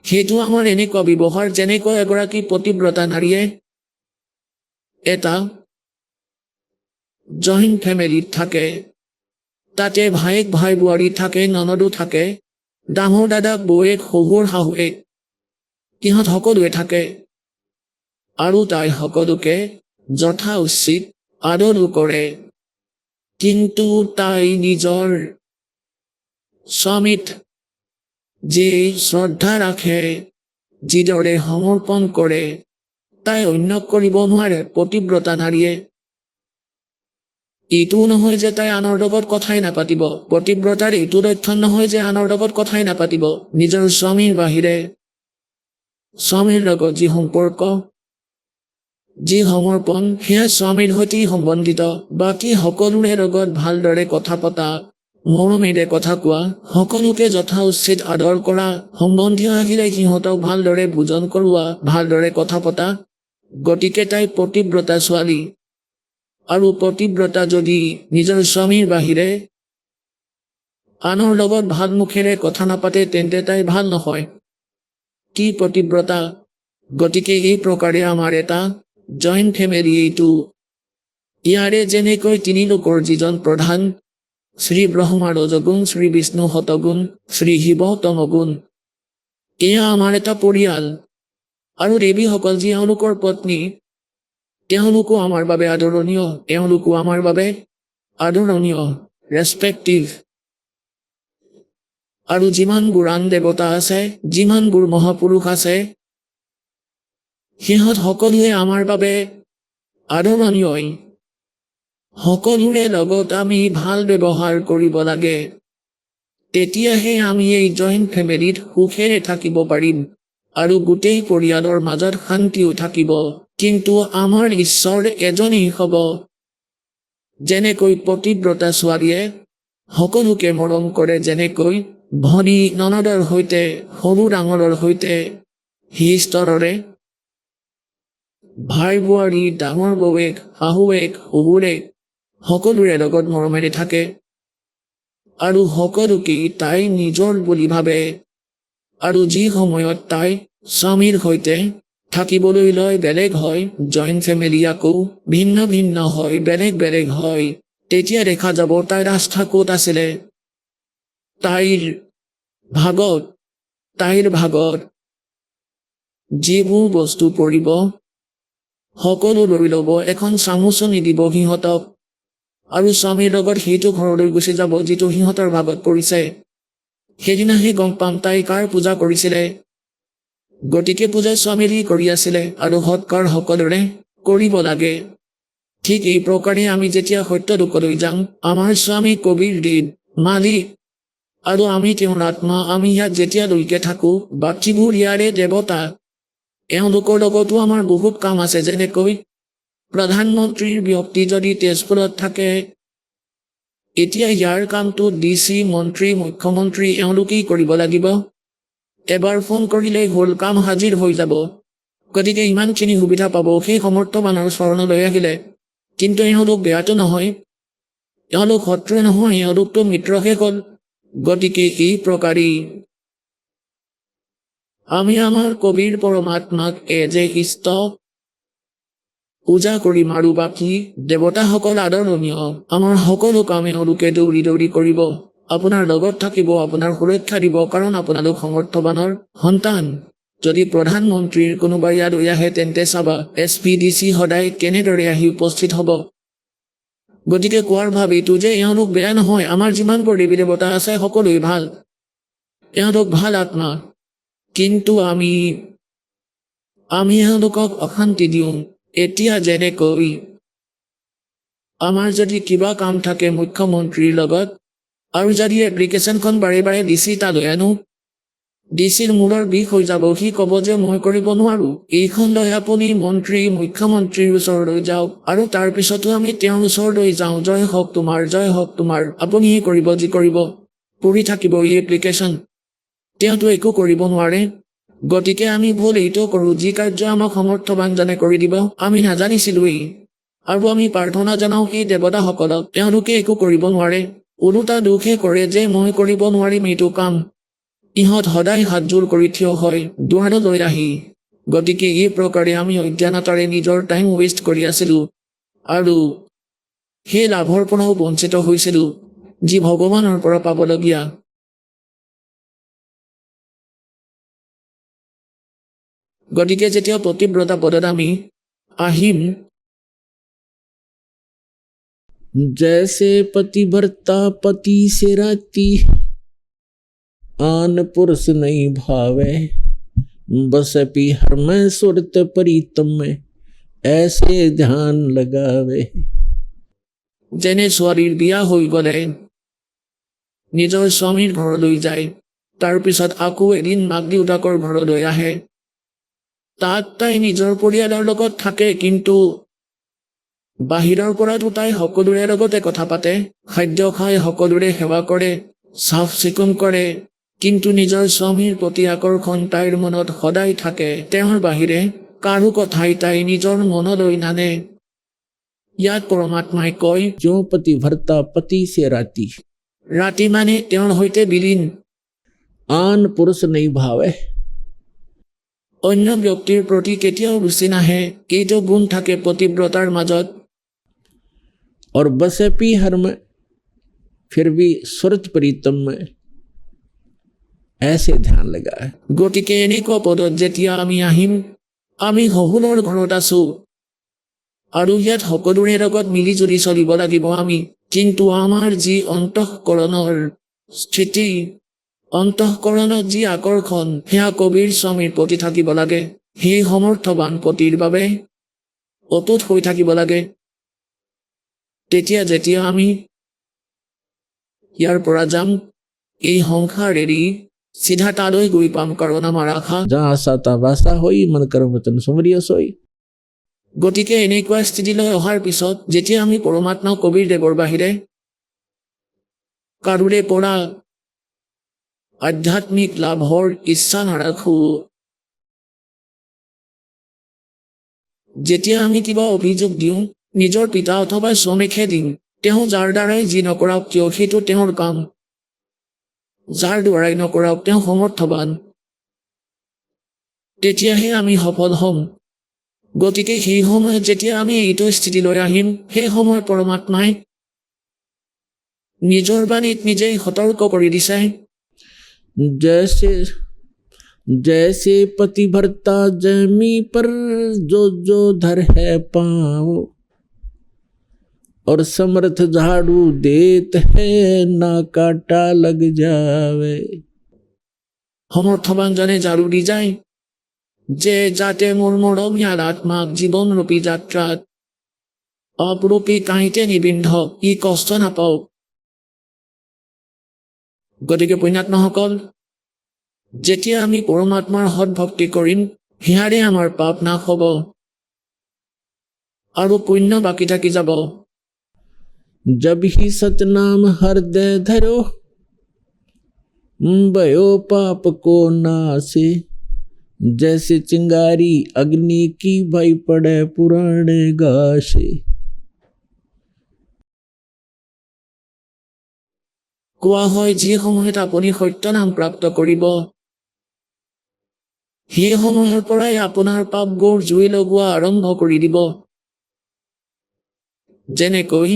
সেইটো আমাৰ এনেকুৱা ব্যৱহাৰ, যেনেকৈ এগৰাকী পতিব্ৰতা নাৰীয়ে এটা জইণ্ট ফেমিলিত থাকে। তাতে ভায়েক ভাই বোৱাৰী থাকে, ননদো থাকে, ডাঙৰ দাদাক বৌয়েক শহুৰ শাহুৱেক, সিহঁত সকলোৱে থাকে। আৰু তাই সকলোকে যথা উচিত আদৰো কৰে। কিন্তু তাই নিজৰ স্বামীত যি শ্ৰদ্ধা ৰাখে, যিদৰে সমৰ্পণ কৰে, তাই অন্যক কৰিব নোৱাৰে পতিব্ৰতা নাৰীয়ে। এইটোও নহয় যে তাই আনৰ লগত কথাই নাপাতিব। পতিব্ৰতাৰ এইটো লক্ষণ নহয় যে আনৰ লগত কথাই নাপাতিব। নিজৰ স্বামীৰ বাহিৰে স্বামীৰ লগত যি সম্পৰ্ক, যি সমৰ্পণ, সেয়া স্বামীৰ সৈতেই সম্বন্ধিত। বাকী সকলোৰে লগত ভালদৰে কথা পতা, মৰমেৰে কথা কোৱা, সকলোকে যথা উচিত আদৰ কৰা, সম্বন্ধীয় আহিলে সিহঁতক ভালদৰে ভোজন কৰোৱা, ভালদৰে কথা পতা। গতিকে তাই পতিব্ৰতা ছোৱালী। আৰু পতিব্ৰতা যদি নিজৰ স্বামীৰ বাহিৰে আনৰ লগত ভাল মুখেৰে কথা নাপাতে, তেন্তে তাই ভাল নহয়। কি পতিব্ৰতা! গতিকে এই প্ৰকাৰে আমাৰ এটা জইণ্ট ফেমিলি এইটো। ইয়াৰে যেনেকৈ তিনি লোকৰ যিজন প্ৰধান, শ্ৰী ব্ৰহ্মা ৰজগুণ, শ্ৰী বিষ্ণু শতগুণ, শ্ৰী শিৱ তমগুণ, এয়া আমাৰ এটা পৰিয়াল। আৰু দেৱীসকল যি এওঁলোকৰ পত্নী, তেওঁলোকো আমাৰ বাবে আদৰণীয়, এওঁলোকো আমাৰ বাবে আদৰণীয়, ৰেচপেক্টিভ। আৰু যিমানবোৰ আন দেৱতা আছে, যিমানবোৰ মহাপুৰুষ আছে, সিহঁত সকলোৱে আমাৰ বাবে আদৰণীয়। সকলোৰে লগত আমি ভাল ব্যৱহাৰ কৰিব লাগে। তেতিয়াহে আমি এই জইণ্ট ফেমিলিত সুখেৰে থাকিব পাৰিম আৰু গোটেই পৰিয়ালৰ মাজত শান্তিও থাকিব। কিন্তু আমাৰ ঈশ্বৰ এজনেই হ'ব। যেনেকৈ পতিব্ৰতা ছোৱালীয়ে সকলোকে মৰম কৰে, যেনেকৈ ভনী ননদৰ সৈতে, সৰু ডাঙৰৰ সৈতে, সেই স্তৰৰে ভাই বোৱাৰী, ডাঙৰ বৌৱেক, শাহুৱেক, শহুৰেক, সকলোৰে লগত মৰমেৰে থাকে। আৰু সকলোকেই তাই নিজৰ বুলি ভাবে। আৰু যি সময়ত তাই স্বামীৰ সৈতে থাকিবলৈ লয়, বেলেগ হয়, জইণ্ট ফেমিলি আকৌ ভিন্ন ভিন্ন হয়, বেলেগ বেলেগ হয়, তেতিয়া দেখা যাব তাইৰ আস্থা ক'ত আছিলে। তাইৰ ভাগত যিবোৰ বস্তু পৰিব, সকলো লৈ ল'ব, এখন চামুচো নিদিব সিহঁতক। আৰু স্বামীৰ লগত সেইটো ঘৰলৈ গুচি যাব যিটো সিহঁতৰ ভাগত পৰিছে। সেইদিনাহে গম পাম তাই কাৰ পূজা কৰিছিলে। গতিকে পূজা স্বামীৰেই কৰি আছিলে আৰু সৎকাৰ সকলোৰে কৰিব লাগে। ঠিক এই প্ৰকাৰে আমি যেতিয়া সত্য লোকলৈ যাম, আমাৰ স্বামী কবিৰ দেৱ, মালিক, আৰু আমি তেওঁৰ আত্মা। আমি ইয়াত যেতিয়ালৈকে থাকোঁ, বাকীবোৰ ইয়াৰে দেৱতা। এওঁলোকৰ লগতো আমাৰ বহুত কাম আছে। যেনেকৈ প্ৰধানমন্ত্ৰীৰ ব্যক্তি যদি তেজপুৰত থাকে, এতিয়া ইয়াৰ কামটো DC, মন্ত্ৰী, মুখ্যমন্ত্ৰী এওঁলোকেই কৰিব লাগিব। এবাৰ ফোন কৰিলেই হ'ল, কাম হাজিৰ হৈ যাব। গতিকে ইমানখিনি সুবিধা পাব সেই সমৰ্থমানৰ চৰণলৈ আহিলে। কিন্তু এওঁলোক বেয়াটো নহয়, এওঁলোক শত্ৰুৱে নহয়, এওঁলোকতো মিত্ৰহে হ'ল। গতিকে এই প্ৰকাৰেই আমি আমাৰ কবিৰ পৰমাত্মাক যে ইষ্ট পূজা কৰিম। আৰু বাকী দেৱতাসকল আদৰণীয়। আমাৰ সকলো কাম এওঁলোকে দৌৰি দৌৰি কৰিব, আপোনাৰ লগত থাকিব, আপোনাৰ সুৰক্ষা দিব, কাৰণ আপোনালোক সমৰ্থবানৰ সন্তান। যদি প্ৰধানমন্ত্ৰীৰ কোনোবা ইয়ালৈ আহে, তেন্তে চাবা SPDC সদায় কেনেদৰে আহি উপস্থিত হ'ব। গতিকে কোৱাৰ ভাৱ এইটো যে এওঁলোক বেয়া নহয়। আমাৰ যিমানবোৰ দেৱী দেৱতা আছে সকলোৱে ভাল, এওঁলোক ভাল আত্মা। কিন্তু আমি এওঁলোকক অশান্তি দিওঁ। এতিয়া যেনেকৈ আমাৰ যদি কিবা কাম থাকে মুখ্যমন্ত্ৰীৰ লগত, আৰু যদি এপ্লিকেশ্যনখন বাৰে বাৰে DC তালৈ আনো, ডিচিৰ মূৰৰ বিষ হৈ যাব। সি ক'ব যে মই কৰিব নোৱাৰো। এইখন লৈ আপুনি মন্ত্ৰী মুখ্যমন্ত্ৰীৰ ওচৰলৈ যাওক আৰু তাৰ পিছতো আমি তেওঁৰ ওচৰলৈ যাওঁ। জয় হওক তোমাৰ, জয় হওক তোমাৰ, আপুনি ই কৰিব যি কৰিব, পঢ়ি থাকিব এই এপ্লিকেশ্যন। তেওঁতো একো কৰিব নোৱাৰে। গতিকে আমি ভুল এইটো কৰোঁ, যি কাৰ্য আমাক সমৰ্থবানজনে কৰি দিব আমি নাজানিছিলোৱেই, আৰু আমি প্ৰাৰ্থনা জনাওঁ সেই দেৱতাসকলক, তেওঁলোকে একো কৰিব নোৱাৰে। ওলোটা দুখে কৰে যে মই কৰিব নোৱাৰিম এইটো কাম। ইহঁত সদায় হাতযোৰ কৰি থিয় হয় দুৱাৰলৈ আহি। গতিকে এই প্ৰকাৰে আমি অজ্ঞানতাৰে নিজৰ টাইম ৱেষ্ট কৰি আছিলোঁ আৰু সেই লাভৰ পৰাও বঞ্চিত হৈছিলোঁ যি ভগৱানৰ পৰা পাবলগীয়া। গতিকে যেতিয়া প্ৰতিব্ৰতা পদত আমি আহিম, जैसे पतिव्रता पति से राती आन पुरुष नहीं भावे बस हर में सुरत प्रीतम में ऐसे ध्यान लगावे। যেনে ছোৱালীৰ বিয়া হৈ গ'লে নিজৰ স্বামীৰ ঘৰলৈ যায়, তাৰপিছত আকৌ এদিন মাক দেউতাকৰ ঘৰলৈ আহে। তাত তাই নিজৰ পৰিয়ালৰ লগত থাকে, কিন্তু বাহিৰৰ পৰাতো তাই সকলোৰে লগতে কথা পাতে, খাদ্য খাই সকলোৰে সেৱা কৰে, চাফ চিকুণ কৰে, কিন্তু নিজৰ স্বামীৰ প্ৰতি আকৰ্ষণ তাইৰ মনত সদায় থাকে। তেওঁৰ বাহিৰে কাৰো কথাই তাই নিজৰ মনলৈ নানে। ইয়াত পৰমাত্মাই কয়, जो पतिव्रता पति से राती ৰাতি মানে তেওঁৰ সৈতে বিলীন। आन पुरुष नहीं भावे অন্য ব্যক্তিৰ প্ৰতি কেতিয়াও ৰুচি নাহে। এইটো গুণ থাকে পতিব্ৰতাৰ মাজত। और बस हर में फिर भी सुरत प्रीतम में ऐसे ध्यान लगाए। গতিকে এনেকুৱা পদত যেতিয়া আমি আহিম, আমি শহুৰৰ ঘৰত আছো আৰু ইয়াত সকলোৰে লগত মিলি জুলি চলিব লাগিব আমি। কিন্তু আমাৰ যি অন্তঃকৰণৰ স্থিতি, অন্তঃকৰণত যি আকৰ্ষণ, সেয়া কবিৰ স্বামীৰ প্ৰতি থাকিব লাগে। সেই সমৰ্থবান পতিৰ বাবে অটুট হৈ থাকিব লাগে। তেতিয়া যেতিয়া আমি ইয়াৰ পৰা যাম, এই সংসাৰ এৰি চিধা তালৈ গৈ পাম, কাৰণ আমাৰ আশা। जहाँ आशा ता वासा होई मन कर्म वचन सुमरिय सोई। গতিকে এনেকুৱা স্থিতিলৈ অহাৰ পিছত যেতিয়া আমি পৰমাত্মা কবিৰ দেৱৰ বাহিৰে কাৰোৰে পৰা আধ্যাত্মিক লাভৰ ইচ্ছা নাৰাখোঁ, যেতিয়া আমি কিবা অভিযোগ দিওঁ, নিজৰ পিতা অথবা স্বামীকহে দিম। তেওঁ যাৰ দ্বাৰাই যি নকৰাওক কিয় সেইটো তেওঁৰ কাম, যাৰ দ্বাৰাই নকৰাওক তেওঁ সমৰ্থবান, তেতিয়াহে আমি সফল হ'ম। গতিকে সেই সময়ত যেতিয়া আমি এইটো স্থিতিলৈ আহিম, সেই সময়ত পৰমাত্মাই নিজৰ বাণীত নিজেই সতৰ্ক কৰি দিছে। जैसे जैसे पतिव्रता जमी पर जो जो धर है पाँव और समर्थ झाड़ू देत है ना काटा लग जावे। সমৰ্থবানজনে ঝাৰু দি যায় যে যাতে মোৰ মৰমীয়াল আত্মাক জীৱনৰূপী যাত্ৰাত অপৰূপী কাঁইতে নিবিন্ধক, ই কষ্ট নাপাওক। গতিকে পুণ্যাত্মাসকল, যেতিয়া আমি পৰমাত্মাৰ সৎভক্তি কৰিম, সিয়াৰে আমাৰ পাপ নাশ হ'ব আৰু পুণ্য বাকী থাকি যাব। जब ही सतनाम हृदय धरो भयो पाप को नासे जैसे चिंगारी अग्नि की भई पड़े पुराने गासे। কোৱা হয়, যি সময়ত আপুনি সত্য নাম প্ৰাপ্ত কৰিব, সেই সময়ৰ পৰাই আপোনাৰ পাপ গৌৰ জুই লগোৱা আৰম্ভ কৰি দিব। যেনেকৈ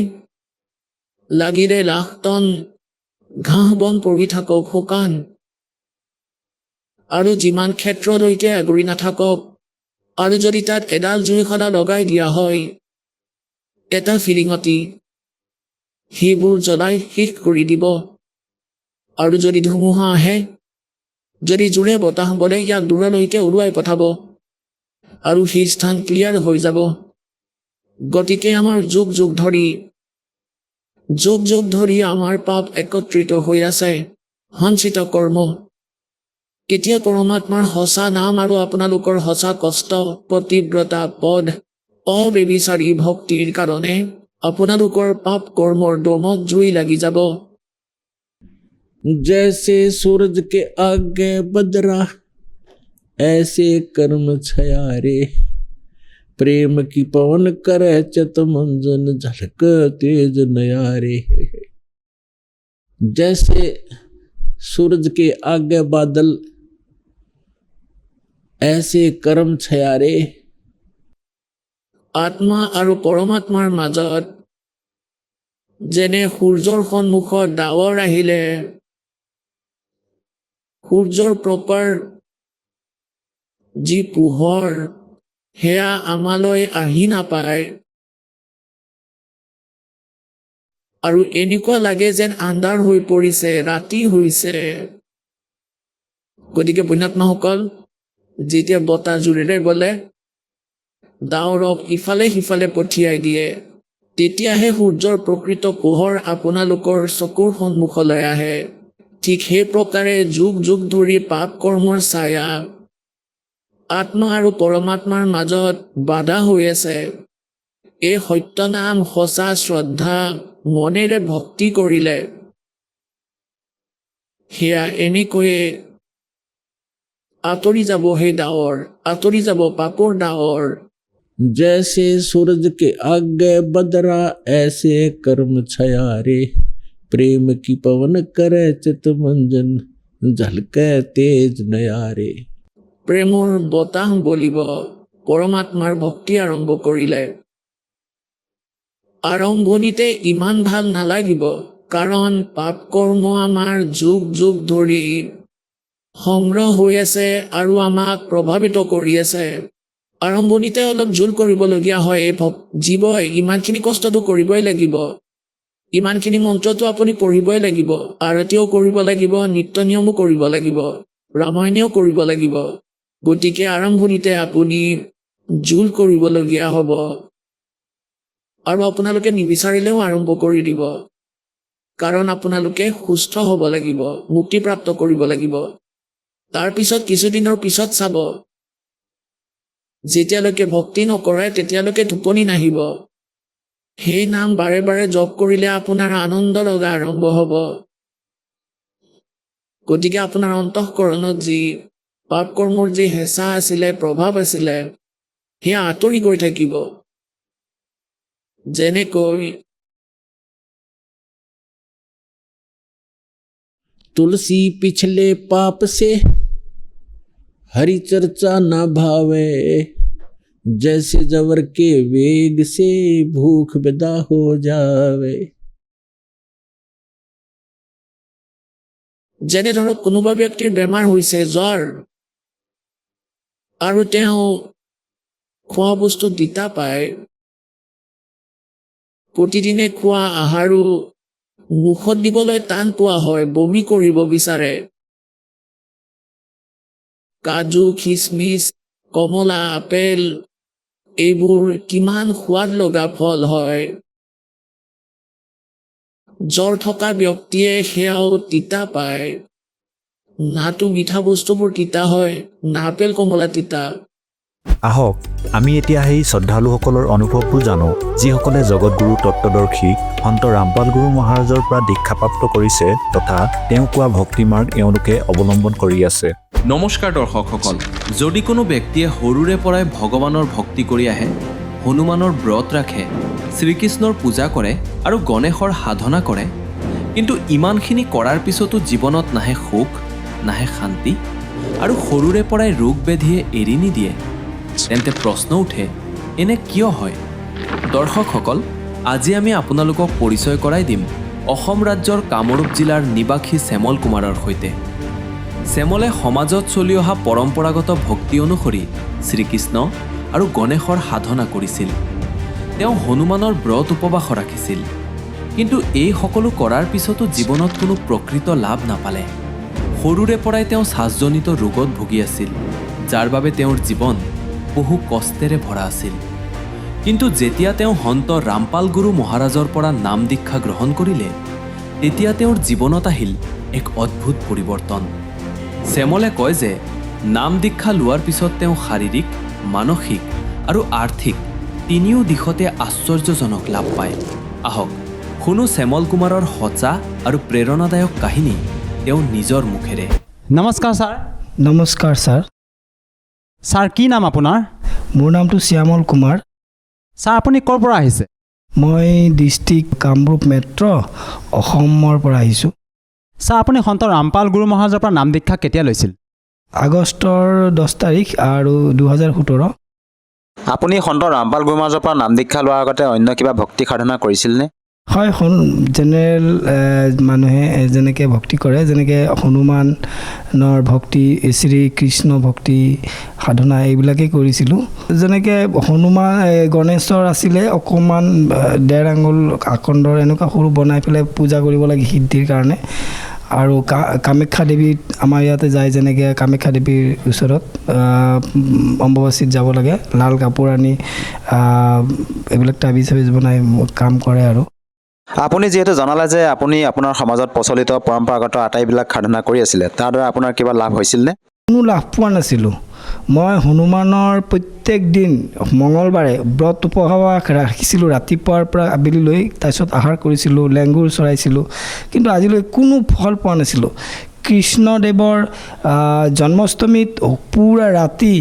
লাগিলে লাখ টন ঘাঁহ বন পৰি থাকক শুকান, আৰু যিমান ক্ষেত্ৰলৈকে আগুৰি নাথাকক, আৰু যদি তাত এডাল জুইশলা লগাই দিয়া হয় এটা ফিৰিঙতি, সেইবোৰ জ্বলাই শেষ কৰি দিব। আৰু যদি ধুমুহা আহে, যদি জোৰে বতাহ বলে, ইয়াক দূৰলৈকে উৰুৱাই পঠাব আৰু সেই স্থান ক্লিয়াৰ হৈ যাব। গতিকে আমাৰ যুগ যুগ ধৰি আমাৰ পাপ একত্ৰিত হৈ আছে, সঞ্চিত কৰ্ম। কেতিয়া পৰমাত্মাৰ সঁচা নাম আৰু আপোনালোকৰ সঁচা কষ্ট, পতিব্ৰতা, পদ, অবেবিচাৰী ভক্তিৰ কাৰণে আপোনালোকৰ পাপ কৰ্মৰ দমত জুই লাগি যাব। जैसे सूरज के आगे बदरा ऐसे कर्म छयारे प्रेम की पवन करे चत मंजन झलक तेज नयारे। जैसे सूरज के आगे बादल ऐसे कर्म छयारे। আত্মা আৰু পৰমাত্মাৰ মাজত যেনে সূৰ্যৰ সন্মুখত ডাৱৰ আহিলে সূৰ্যৰ প্ৰপাৰ যি পোহৰ সেয়া আমালৈ আহি নাপায় আৰু এনেকুৱা লাগে যেন আন্ধাৰ হৈ পৰিছে, ৰাতি হৈছে। গতিকে পুণ্যাত্মাসকল, যেতিয়া বতাহ জোৰেৰে গ'লে ডাৱৰক ইফালে সিফালে পঠিয়াই দিয়ে, তেতিয়াহে সূৰ্যৰ প্ৰকৃত পোহৰ আপোনালোকৰ চকুৰ সন্মুখলৈ আহে। ঠিক সেই প্ৰকাৰে যুগ যুগ ধৰি পাপ কৰ্মৰ ছায়া আত্মা আৰু পৰমাত্মাৰ মাজত বাধা হৈ আছে। এই সত্য নাম সঁচা শ্ৰদ্ধা মনেৰে ভক্তি কৰিলে সেয়া এনেকৈয়ে আঁতৰি যাব। সেই ডাৱৰ আঁতৰি যাব, পাপৰ ডাৱৰ। जैसे सूरज के आगे बदरा ऐसे कर्म छयारे प्रेम की पवन करे चित मंजन झलके तेज नयारे। প্ৰেমৰ বতাহ বলিব পৰমাত্মাৰ ভক্তি আৰম্ভ কৰিলে। আৰম্ভণিতে ইমান ভাল নালাগিব, কাৰণ পাপ কৰ্ম আমাৰ যুগ যুগ ধৰি সংগ্ৰহ হৈ আছে আৰু আমাক প্ৰভাৱিত কৰি আছে। আৰম্ভণিতে অলপ জোল কৰিবলগীয়া হয়। এই জীৱই ইমানখিনি কষ্টটো কৰিবই লাগিব, ইমানখিনি মন্ত্ৰটো আপুনি পঢ়িবই লাগিব, আৰতিও কৰিব লাগিব, নিত্য নিয়মো কৰিব লাগিব, ৰামায়ণেও কৰিব লাগিব। গতিকে আৰম্ভণিতে আপুনি জোল কৰিবলগীয়া হ'ব আৰু আপোনালোকে নিবিচাৰিলেও আৰম্ভ কৰি দিব, কাৰণ আপোনালোকে সুস্থ হ'ব লাগিব, মুক্তিপ্ৰাপ্ত কৰিব লাগিব। তাৰপিছত কিছুদিনৰ পিছত চাব, যেতিয়ালৈকে ভক্তি নকৰে তেতিয়ালৈকে টোপনি নাহিব। সেই নাম বাৰে বাৰে জপ কৰিলে আপোনাৰ আনন্দ লগা আৰম্ভ হ'ব। গতিকে আপোনাৰ অন্তঃকৰণত যি পাপ কৰ্মৰ যি হেঁচা আছিলে, প্ৰভাৱ আছিলে, সেয়া আঁতৰি গৈ থাকিব। যেনেকৈ तुलसी पिछले पाप से हरि चर्चा न भावे जैसे जवर के वेग से भूख विदा हो जावे। যেনে ধৰক কোনোবা ব্যক্তিৰ বেমাৰ হৈছে, জ্বৰ, আৰু তেওঁ খোৱা বস্তু তিতা পায়, প্ৰতিদিনে খোৱা আহাৰো মুখত দিবলৈ টান পোৱা হয়, বমি কৰিব বিচাৰে। কাজু, খিচমিচ, কমলা, আপেল এইবোৰ কিমান সোৱাদ লগা ফল হয়। জ্বৰ থকা ব্যক্তিয়ে সেয়াও তিতা পায়। নাটো মিঠা বস্তুবোৰ তিতা হয়, না আপেল কমলা তিতা। আহক আমি এতিয়া সেই শ্ৰদ্ধালুসকলৰ অনুভৱবোৰ জানো, যিসকলে জগতগুৰু তত্ত্বদৰ্শী সন্ত ৰামপাল গুৰু মহাৰাজৰ পৰা দীক্ষাপ্ৰাপ্ত কৰিছে তথা তেওঁ কোৱা ভক্তিমাৰ্গ এওঁলোকে অৱলম্বন কৰি আছে। নমস্কাৰ দৰ্শকসকল, যদি কোনো ব্যক্তিয়ে সৰুৰে পৰাই ভগৱানৰ ভক্তি কৰি আহে, হনুমানৰ ব্ৰত ৰাখে, শ্ৰীকৃষ্ণৰ পূজা কৰে আৰু গণেশৰ সাধনা কৰে, কিন্তু ইমানখিনি কৰাৰ পিছতো জীৱনত নাহে সুখ, নাহে শান্তি আৰু সৰুৰে পৰাই ৰোগ ব্যাধিয়ে এৰি নিদিয়ে, তেন্তে প্ৰশ্ন উঠে, এনে কিয় হয়? দৰ্শকসকল, আজি আমি আপোনালোকক পৰিচয় কৰাই দিম অসম ৰাজ্যৰ কামৰূপ জিলাৰ নিবাসী শ্যামল কুমাৰৰ সৈতে। শ্যামলে সমাজত চলি অহা পৰম্পৰাগত ভক্তি অনুসৰি শ্ৰীকৃষ্ণ আৰু গণেশৰ সাধনা কৰিছিল। তেওঁ হনুমানৰ ব্ৰত উপবাস ৰাখিছিল, কিন্তু এই সকলো কৰাৰ পিছতো জীৱনত কোনো প্ৰকৃত লাভ নাপালে। সৰুৰে পৰাই তেওঁ শ্বাসজনিত ৰোগত ভুগি আছিল, যাৰ বাবে তেওঁৰ জীৱন বহু কষ্টেৰে ভৰা আছিল। কিন্তু যেতিয়া তেওঁ সন্ত ৰামপাল গুৰু মহাৰাজৰ পৰা নাম দীক্ষা গ্ৰহণ কৰিলে, তেতিয়া তেওঁৰ জীৱনত আহিল এক অদ্ভুত পৰিৱৰ্তন। শ্যামলে কয় যে নাম দীক্ষা লোৱাৰ পিছত তেওঁ শাৰীৰিক, মানসিক আৰু আৰ্থিক তিনিও দিশতে আশ্চৰ্যজনক লাভ পায়। আহক শুনো শ্যামল কুমাৰৰ সঁচা আৰু প্ৰেৰণাদায়ক কাহিনী তেওঁ নিজৰ মুখেৰে। নমস্কাৰ ছাৰ। নমস্কাৰ ছাৰ। ছাৰ কি নাম আপোনাৰ? মোৰ নামটো শ্যামল কুমাৰ। ছাৰ আপুনি ক'ৰ পৰা আহিছে? মই ডিষ্ট্ৰিক্ট কামৰূপ মেট্ৰ অসমৰ পৰা আহিছোঁ। ছাৰ আপুনি সন্ত ৰামপাল গুৰু মহাৰাজৰ পৰা নাম দীক্ষা কেতিয়া লৈছিল? আগষ্টৰ 10 তাৰিখ আৰু 2017। আপুনি সন্ত ৰামপাল গুৰু মহাৰাজৰ পৰা নাম দীক্ষা লোৱাৰ আগতে অন্য কিবা ভক্তি সাধনা কৰিছিলনে? হয়, জেনেৰেল মানুহে যেনেকৈ ভক্তি কৰে, যেনেকৈ হনুমানৰ ভক্তি, শ্ৰীকৃষ্ণ ভক্তি সাধনা এইবিলাকেই কৰিছিলোঁ। যেনেকৈ হনুমান গণেশৰ আছিলে অকণমান 1.5 আঙুল আকন্দৰ এনেকুৱা সৰু বনাই পেলাই পূজা কৰিব লাগে সিদ্ধিৰ কাৰণে। আৰু কামাখ্যা দেৱী আমাৰ ইয়াতে যায়, যেনেকৈ কামাখ্যা দেৱীৰ ওচৰত অম্বুবাচীত যাব লাগে, লাল কাপোৰ আনি এইবিলাক তাবিজ চাবিজ বনাই কাম কৰে। আৰু আপুনি যিহেতু জনালে যে আপুনি আপোনাৰ সমাজত প্ৰচলিত পৰম্পৰাগত আটাইবিলাক সাধনা কৰি আছিলে, তাৰ দ্বাৰা আপোনাৰ কিবা লাভ হৈছিলনে? কোনো লাভ পোৱা নাছিলোঁ। মই হনুমানৰ প্ৰত্যেক দিন মঙলবাৰে ব্ৰত উপবাস ৰাখিছিলোঁ, ৰাতিপুৱাৰ পৰা আবেলিলৈ। তাৰপিছত আহাৰ কৰিছিলোঁ, লেংগুৰ চৰাইছিলোঁ, কিন্তু আজিলৈ কোনো ফল পোৱা নাছিলোঁ। কৃষ্ণদেৱৰ জন্মাষ্টমীত পুৰা ৰাতি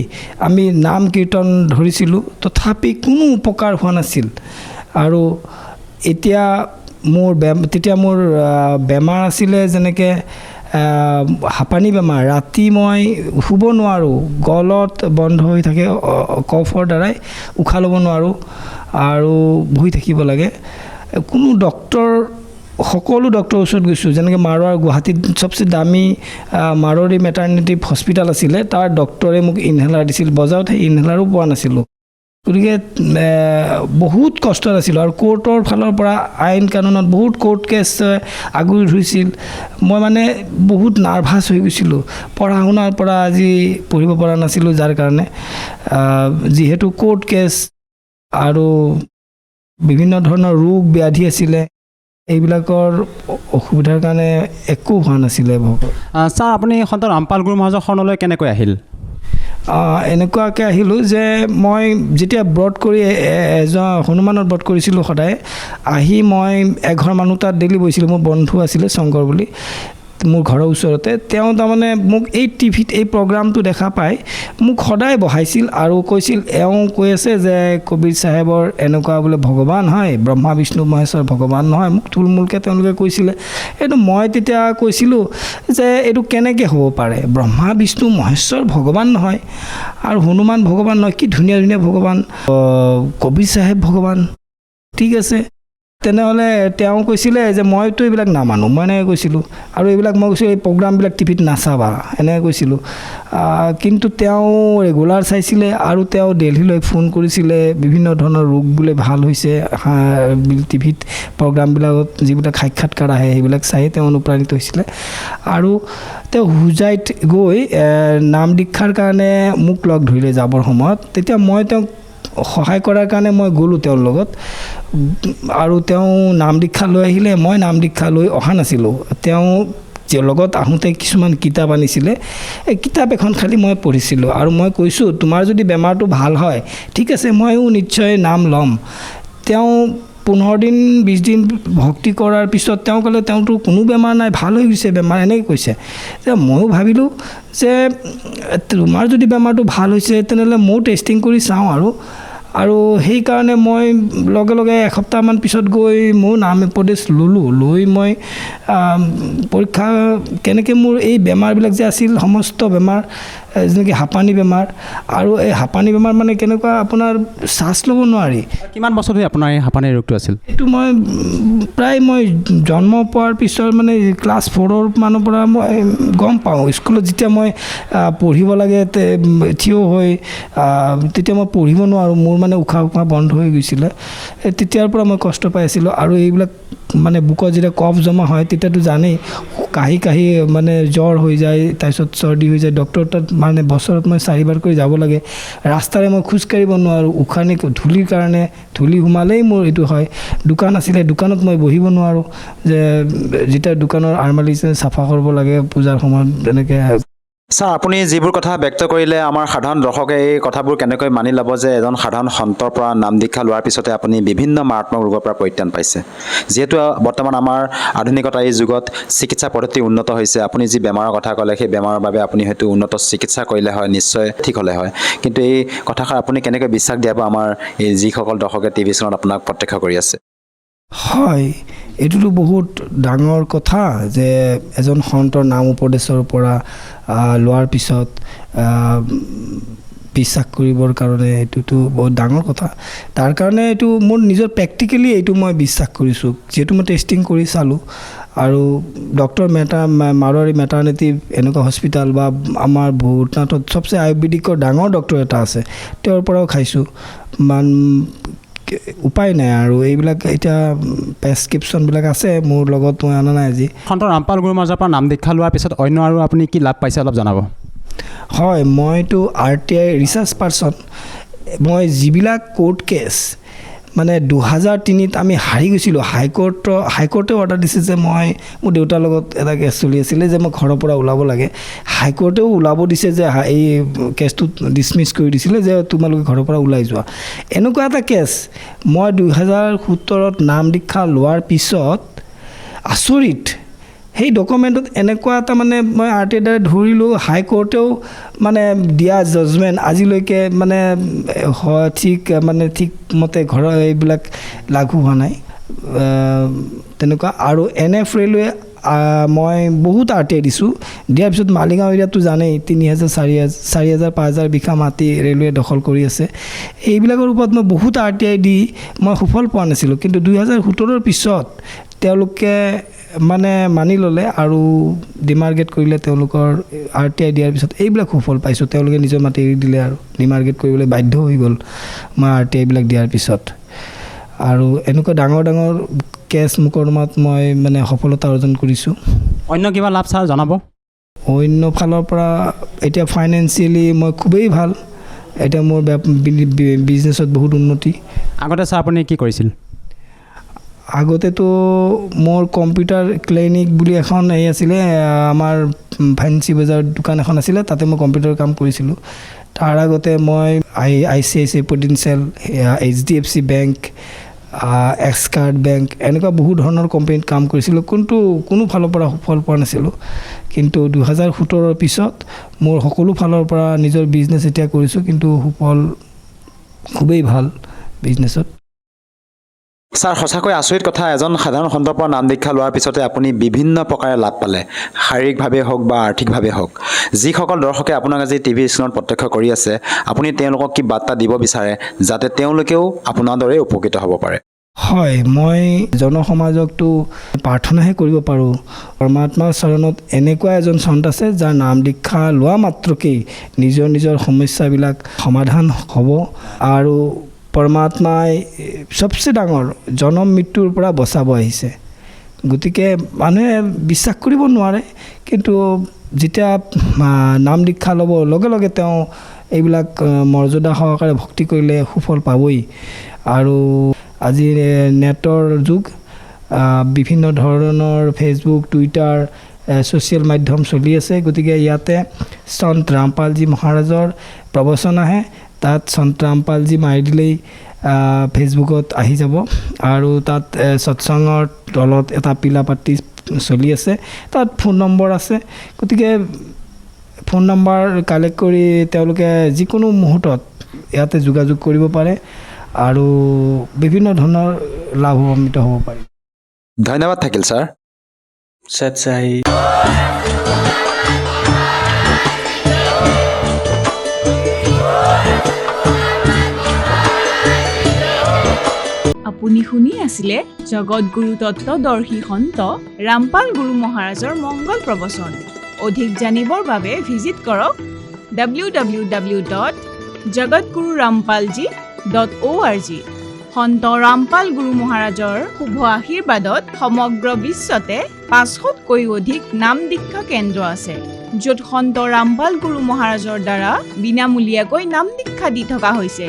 আমি নাম কীৰ্তন ধৰিছিলোঁ, তথাপি কোনো উপকাৰ হোৱা নাছিল। আৰু এতিয়া তেতিয়া মোৰ বেমাৰ আছিলে, যেনেকৈ হাঁপানী বেমাৰ। ৰাতি মই শুব নোৱাৰোঁ, গলত বন্ধ হৈ থাকে কফৰ দ্বাৰাই, উশাহ ল'ব নোৱাৰোঁ আৰু বহি থাকিব লাগে। কোনো ডক্তৰ, সকলো ডক্টৰৰ ওচৰত গৈছোঁ, যেনেকৈ মাৰোৱাৰ গুৱাহাটীত চবচে দামী মাৰোৱাৰী মেটাৰনিটি হস্পিটেল আছিলে, তাৰ ডক্টৰে মোক ইনহেলাৰ দিছিল। বজাৰত সেই ইনহেলাৰো পোৱা নাছিলোঁ। গতিকে বহুত কষ্টত আছিলোঁ। আৰু কোৰ্টৰ ফালৰ পৰা আইন কানুনত বহুত কোৰ্ট কেছ আগুৰি ধৰিছিল। মই মানে বহুত নাৰ্ভাছ হৈ গৈছিলোঁ। পঢ়া শুনাৰ পৰা আজি পঢ়িব পৰা নাছিলোঁ, যাৰ কাৰণে যিহেতু কোৰ্ট কেছ আৰু বিভিন্ন ধৰণৰ ৰোগ ব্যাধি আছিলে, এইবিলাকৰ অসুবিধাৰ কাৰণে একো হোৱা নাছিলে। ছাৰ আপুনি সন্ত ৰামপাল গুৰু মহাৰাজৰ শৰণলৈ কেনেকৈ আহিল? এনেকুৱাকৈ আহিলোঁ যে মই যেতিয়া ব্ৰত কৰি হনুমানৰ ব্ৰত কৰিছিলোঁ সদায়, আহি মই এঘৰ মানুহ তাত ডেইলি বহিছিলোঁ। মোৰ বন্ধু আছিলে শংকৰ বুলি, মোৰ ঘৰৰ ওচৰতে। তেওঁ তাৰমানে মোক এই টিভিত এই প্ৰগ্ৰামটো দেখা পাই মোক সদায় বহাইছিল আৰু কৈছিল, এওঁ কৈ আছে যে কবিৰ চাহেবৰ এনেকুৱা বোলে ভগৱান হয়, ব্ৰহ্মা বিষ্ণু মহেশ্বৰ ভগৱান নহয়। মোক থুলমূলকৈ তেওঁলোকে কৈছিলে। এইটো মই তেতিয়া কৈছিলোঁ যে এইটো কেনেকৈ হ'ব পাৰে, ব্ৰহ্মা বিষ্ণু মহেশ্বৰ ভগৱান নহয় আৰু হনুমান ভগৱান নহয়, কি ধুনীয়া ধুনীয়া ভগৱান, কবিৰ চাহেব ভগৱান। ঠিক আছে, তেনেহ'লে তেওঁ কৈছিলে যে মইতো এইবিলাক নামানো, মই এনেকৈ কৈছিলোঁ। আৰু এইবিলাক মই কৈছোঁ এই প্ৰগ্ৰামবিলাক টিভিত নাচাবা, এনেকৈ কৈছিলোঁ। কিন্তু তেওঁ ৰেগুলাৰ চাইছিলে আৰু তেওঁ দিল্লীলৈ ফোন কৰিছিলে, বিভিন্ন ধৰণৰ ৰোগ বোলে ভাল হৈছে টিভিত প্ৰগ্ৰামবিলাকত যিবিলাক সাক্ষাৎকাৰ আহে সেইবিলাক চাই তেওঁ অনুপ্ৰাণিত হৈছিলে। আৰু তেওঁ হোজাইত গৈ নাম দীক্ষাৰ কাৰণে মোক লগ ধৰিলে যাবৰ সময়ত। তেতিয়া মই তেওঁক সহায় কৰাৰ কাৰণে মই গ'লোঁ তেওঁৰ লগত। আৰু তেওঁ নাম দীক্ষা লৈ আহিলে, মই নাম দীক্ষা লৈ অহা নাছিলোঁ। তেওঁ লগত আহোঁতে কিছুমান কিতাপ আনিছিলে, এই কিতাপ এখন খালি মই পঢ়িছিলোঁ। আৰু মই কৈছোঁ, তোমাৰ যদি বেমাৰটো ভাল হয় ঠিক আছে, ময়ো নিশ্চয় নাম ল'ম। তেওঁ 15 দিন 20 দিন ভক্তি কৰাৰ পিছত তেওঁ ক'লে তেওঁতো কোনো বেমাৰ নাই, ভাল হৈ গৈছে বেমাৰ, এনেকৈ কৈছে। যে ময়ো ভাবিলোঁ যে তোমাৰ যদি বেমাৰটো ভাল হৈছে তেনেহ'লে ময়ো টেষ্টিং কৰি চাওঁ। আৰু সেইকাৰণে মই লগে লগে এসপ্তাহমান পিছত গৈ মোৰ নাম উপদেশ ল'লোঁ। লৈ মই পৰীক্ষা কেনেকৈ মোৰ এই বেমাৰবিলাক যে আছিল, সমস্ত বেমাৰ, যেনেকৈ হাঁপানী বেমাৰ। আৰু এই হাঁপানী বেমাৰ মানে কেনেকুৱা, আপোনাৰ শ্বাস ল'ব নোৱাৰি। কিমান বছৰ ধৰি আপোনাৰ এই হাঁপানীৰ ৰোগটো আছিল? এইটো মই প্ৰায় জন্ম পোৱাৰ পিছত মানে ক্লাছ 4 মানৰ পৰা মই গম পাওঁ। স্কুলত যেতিয়া মই পঢ়িব লাগে থিয় হৈ, তেতিয়া মই পঢ়িব নোৱাৰোঁ, মোৰ মানে উশাহ বন্ধ হৈ গৈছিলে। তেতিয়াৰ পৰা মই কষ্ট পাই আছিলোঁ। আৰু এইবিলাক মানে বুকত যেতিয়া কফ জমা হয় তেতিয়াতো জানেই, কাহি মানে জ্বৰ হৈ যায়, তাৰপিছত চৰ্দি হৈ যায়। ডক্টৰ তাত মানে বছৰত মই 4 বাৰ কৰি যাব লাগে। ৰাস্তাৰে মই খোজকাঢ়িব নোৱাৰোঁ, উশাহ ধূলিৰ কাৰণে, ধূলি সোমালেই মোৰ এইটো হয়। দোকান আছিলে, দোকানত মই বহিব নোৱাৰোঁ, যে যেতিয়া দোকানৰ আৰমালি চাফা কৰিব লাগে পূজাৰ সময়ত, এনেকৈ ছাৰ আপুনি যিবোৰ কথা ব্যক্ত কৰিলে আমাৰ সাধাৰণ দৰ্শকে এই কথাবোৰ কেনেকৈ মানি ল'ব যে এজন সাধাৰণ সন্তৰ পৰা নাম দীক্ষা লোৱাৰ পিছতে আপুনি বিভিন্ন মাৰাত্মক ৰোগৰ পৰা পৰিত্ৰাণ পাইছে। যিহেতু বৰ্তমান আমাৰ আধুনিকতাৰ এই যুগত চিকিৎসা পদ্ধতি উন্নত হৈছে, আপুনি যি বেমাৰৰ কথা ক'লে সেই বেমাৰৰ বাবে আপুনি হয়তো উন্নত চিকিৎসা কৰিলে হয়, নিশ্চয় ঠিক হ'লে হয়, কিন্তু এই কথাষাৰ আপুনি কেনেকৈ বিশ্বাস দিয়াব আমাৰ এই যিসকল দৰ্শকে টিভি চেনেলত আপোনাক প্ৰত্যক্ষ কৰি আছে? হয়, এইটোতো বহুত ডাঙৰ কথা যে এজন সন্তৰ নাম উপদেশৰ পৰা লোৱাৰ পিছত বিশ্বাস কৰিবৰ কাৰণে এইটোতো বহুত ডাঙৰ কথা। তাৰ কাৰণে এইটো মোৰ নিজৰ প্ৰেক্টিকেলি এইটো মই বিশ্বাস কৰিছোঁ, যিহেতু মই টেষ্টিং কৰি চালোঁ আৰু ডক্টৰ মাৰোৱাৰী মেটাৰনিটি এনেকুৱা হস্পিটেল বা আমাৰ ভূতনাথত চবচে আয়ুৰ্বেদিকৰ ডাঙৰ ডক্টৰ এটা আছে, তেওঁৰ পৰাও খাইছোঁ। উপায় নাই আৰু এইবিলাক এতিয়া প্ৰেছক্ৰিপশ্যনবিলাক আছে মোৰ লগত, মই অনা নাই আজি। সন্ত ৰামপাল গুৰু মহাৰাজৰ পৰা নাম দীক্ষা লোৱাৰ পিছত অন্য আৰু আপুনি কি লাভ পাইছে অলপ জনাব। হয়, মইতো RTI ৰিচাৰ্চ পাৰ্চন। মই যিবিলাক কোৰ্ট কেছ মানে 2003ত আমি হাৰি গৈছিলোঁ, হাইকোৰ্টে অৰ্ডাৰ দিছে যে মোৰ দেউতাৰ লগত এটা কেছ চলি আছিলে যে মই ঘৰৰ পৰা ওলাব লাগে। হাইকোৰ্টেও ওলাব দিছে যে এই কেছটো ডিছমিছ কৰি দিছিলে যে তোমালোকে ঘৰৰ পৰা ওলাই যোৱা। এনেকুৱা এটা কেছ মই 2017ত নাম দীক্ষা লোৱাৰ পিছত আচৰিত, সেই ডকুমেণ্টত এনেকুৱা এটা মানে মই RTIৰ দ্বাৰা ধৰিলোঁ, হাইকোৰ্টেও মানে দিয়া জাজমেণ্ট আজিলৈকে মানে ঠিকমতে ঘৰৰ এইবিলাক লাগু হোৱা নাই তেনেকুৱা। আৰু NF ৰেলৱে মই বহুত RTI দিছোঁ, দিয়াৰ পিছত মালিগাঁও এৰিয়াটো জানেই 3000, 4000, 5000 বিঘা মাটি ৰেলৱে দখল কৰি আছে। এইবিলাকৰ ওপৰত মই বহুত RTI দি মই সুফল পোৱা নাছিলোঁ, কিন্তু 2017ৰ পিছত তেওঁলোকে মানে মানি ল'লে আৰু ডিমাৰ্গেট কৰিলে। তেওঁলোকৰ RTI দিয়াৰ পিছত এইবিলাক সুফল পাইছোঁ, তেওঁলোকে নিজৰ মাটি এৰি দিলে আৰু ডিমাৰ্গেট কৰিবলৈ বাধ্য হৈ গ'ল মই RTI বিলাক দিয়াৰ পিছত। আৰু এনেকুৱা ডাঙৰ ডাঙৰ কেছ মোকৰ্দমাত মই মানে সফলতা অৰ্জন কৰিছোঁ। অন্য কিবা লাভ ছাৰ জনাব। অন্য ফালৰ পৰা এতিয়া ফাইনেন্সিয়েলি মই খুবেই ভাল, এতিয়া মোৰ বিজনেছত বহুত উন্নতি। আগতে ছাৰ আপুনি কি কৰিছিল? আগতেতো মোৰ কম্পিউটাৰ ক্লিনিক বুলি এখন আছিলে, আমাৰ ফেঞ্চি বজাৰ দোকান এখন আছিলে, তাতে মই কম্পিউটাৰ কাম কৰিছিলোঁ। তাৰ আগতে মই ICICI প্ৰুডেন্সিয়েল, HDFC বেংক, এক্সকাৰ্ড বেংক এনেকুৱা বহুত ধৰণৰ কোম্পানীত কাম কৰিছিলোঁ, কিন্তু কোনো ফালৰ পৰা সুফল পোৱা নাছিলোঁ। কিন্তু 2017ৰ পিছত মোৰ সকলো ফালৰ পৰা নিজৰ বিজনেছ এতিয়া কৰিছোঁ, কিন্তু সুফল খুবেই ভাল বিজনেছত। ছাৰ, সঁচাকৈ আচৰিত কথা, এজন সাধাৰণ সন্তৰ পৰা নাম দীক্ষা লোৱাৰ পিছতে আপুনি বিভিন্ন প্ৰকাৰে লাভ পালে, শাৰীৰিকভাৱে হওক বা আৰ্থিকভাৱে হওক। যিসকল দৰ্শকে আপোনাক আজি টিভি স্ক্ৰীণত প্ৰত্যক্ষ কৰি আছে, আপুনি তেওঁলোকক কি বাৰ্তা দিব বিচাৰে যাতে তেওঁলোকেও আপোনাৰ দৰে উপকৃত হ'ব পাৰে? হয়, মই জনসমাজকতো প্ৰাৰ্থনাহে কৰিব পাৰোঁ, পৰমাত্মাৰ চৰণত এনেকুৱা এজন সন্ত আছে যাৰ নাম দীক্ষা লোৱা মাত্ৰকেই নিজৰ সমস্যাবিলাক সমাধান হ'ব আৰু পৰমাত্মাই চবচে ডাঙৰ জনম মৃত্যুৰ পৰা বচাব আহিছে। গতিকে মানুহে বিশ্বাস কৰিব নোৱাৰে, কিন্তু যেতিয়া নাম দীক্ষা ল'ব লগে লগে তেওঁ এইবিলাক মৰ্যাদা সহকাৰে ভক্তি কৰিলে সুফল পাবই। আৰু আজি নেটৰ যুগ, বিভিন্ন ধৰণৰ ফেচবুক, টুইটাৰ, ছ'চিয়েল মাধ্যম চলি আছে। গতিকে ইয়াতে সন্ত ৰামপালজী মহাৰাজৰ প্ৰবচন আহে, তাত সন্ত ৰামপালজী মাৰি দিলেই ফেচবুকত আহি যাব। আৰু তাত সৎসংগৰ তলত এটা পিলা পাতি চলি আছে, তাত ফোন নম্বৰ আছে। গতিকে ফোন নম্বৰ কালেক্ট কৰি তেওঁলোকে যিকোনো মুহূৰ্তত ইয়াতে যোগাযোগ কৰিব পাৰে আৰু বিভিন্ন ধৰণৰ লাভান্বিত হ'ব পাৰে। ধন্যবাদ থাকিল ছাৰ। सच्चाई আপুনি শুনি আছিলে জগতগুৰু তত্ত্বদৰ্শী সন্ত ৰামপাল গুৰু মহাৰাজৰ মংগল প্ৰবচন। অধিক জানিবৰ বাবে ভিজিট কৰক www.jagatgururampalji.org। সন্ত ৰামপাল গুৰু মহাৰাজৰ শুভ আশীৰ্বাদত সমগ্ৰ বিশ্বতে 500তকৈ অধিক নাম দীক্ষা কেন্দ্ৰ আছে, য'ত সন্ত ৰামপাল গুৰু মহাৰাজৰ দ্বাৰা বিনামূলীয়াকৈ নাম দীক্ষা দি থকা হৈছে।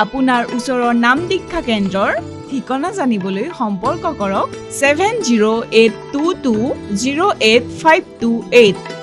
আপোনাৰ ওচৰৰ নাম দীক্ষা কেন্দ্ৰৰ ঠিকনা জানিবলৈ সম্পৰ্ক কৰক 7082208528।